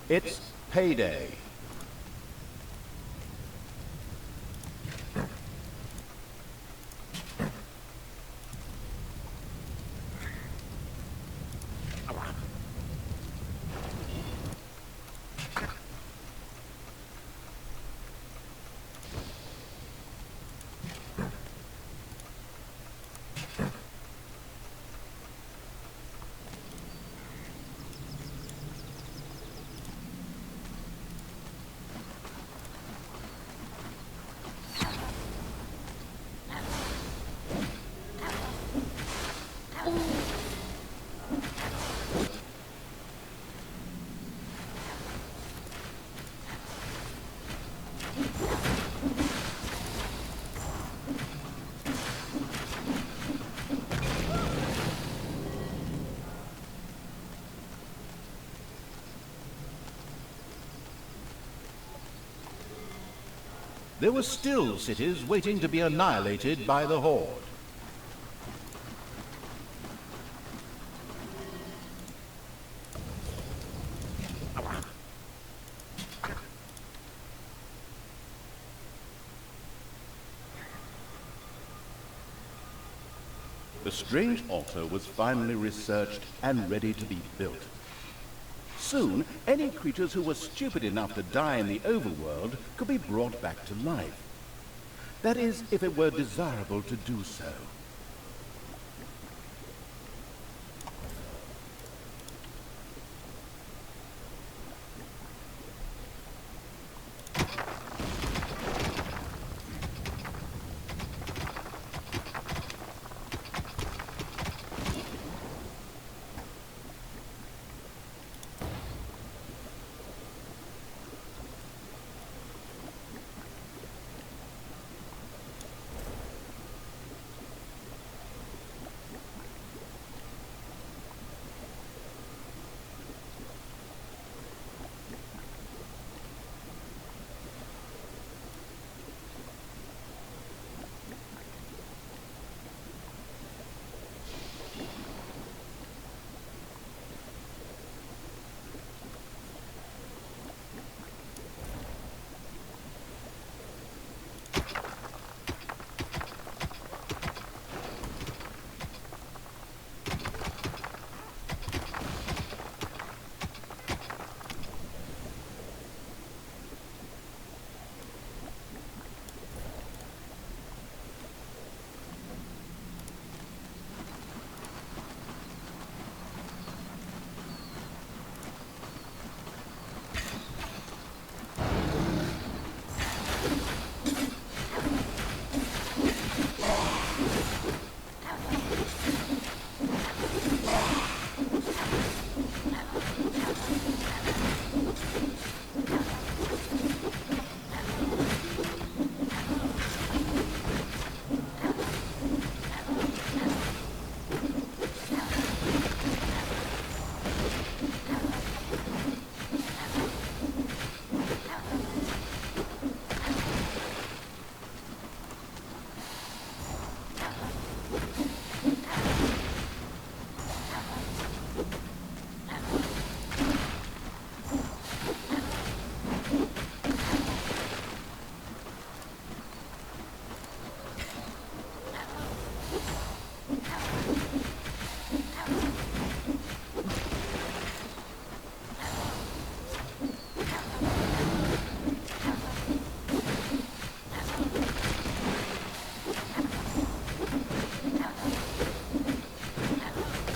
It's payday. There were still cities waiting to be annihilated by the Horde. The strange altar was finally researched and ready to be built. Soon, any creatures who were stupid enough to die in the overworld could be brought back to life. That is, if it were desirable to do so.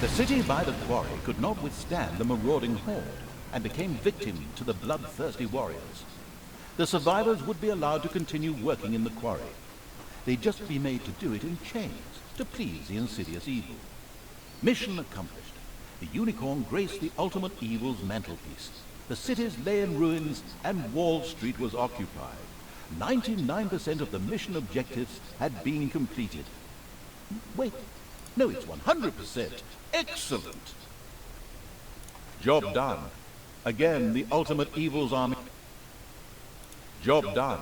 The city by the quarry could not withstand the marauding horde and became victim to the bloodthirsty warriors. The survivors would be allowed to continue working in the quarry. They'd just be made to do it in chains to please the insidious evil. Mission accomplished. The unicorn graced the ultimate evil's mantelpiece. The cities lay in ruins and Wall Street was occupied. 99% of the mission objectives had been completed. Wait, no, it's 100%. Excellent! Job done. Again, the ultimate evil's army... Job done.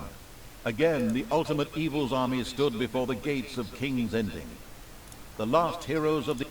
Again, the ultimate evil's army stood before the gates of King's Ending. The last heroes of the...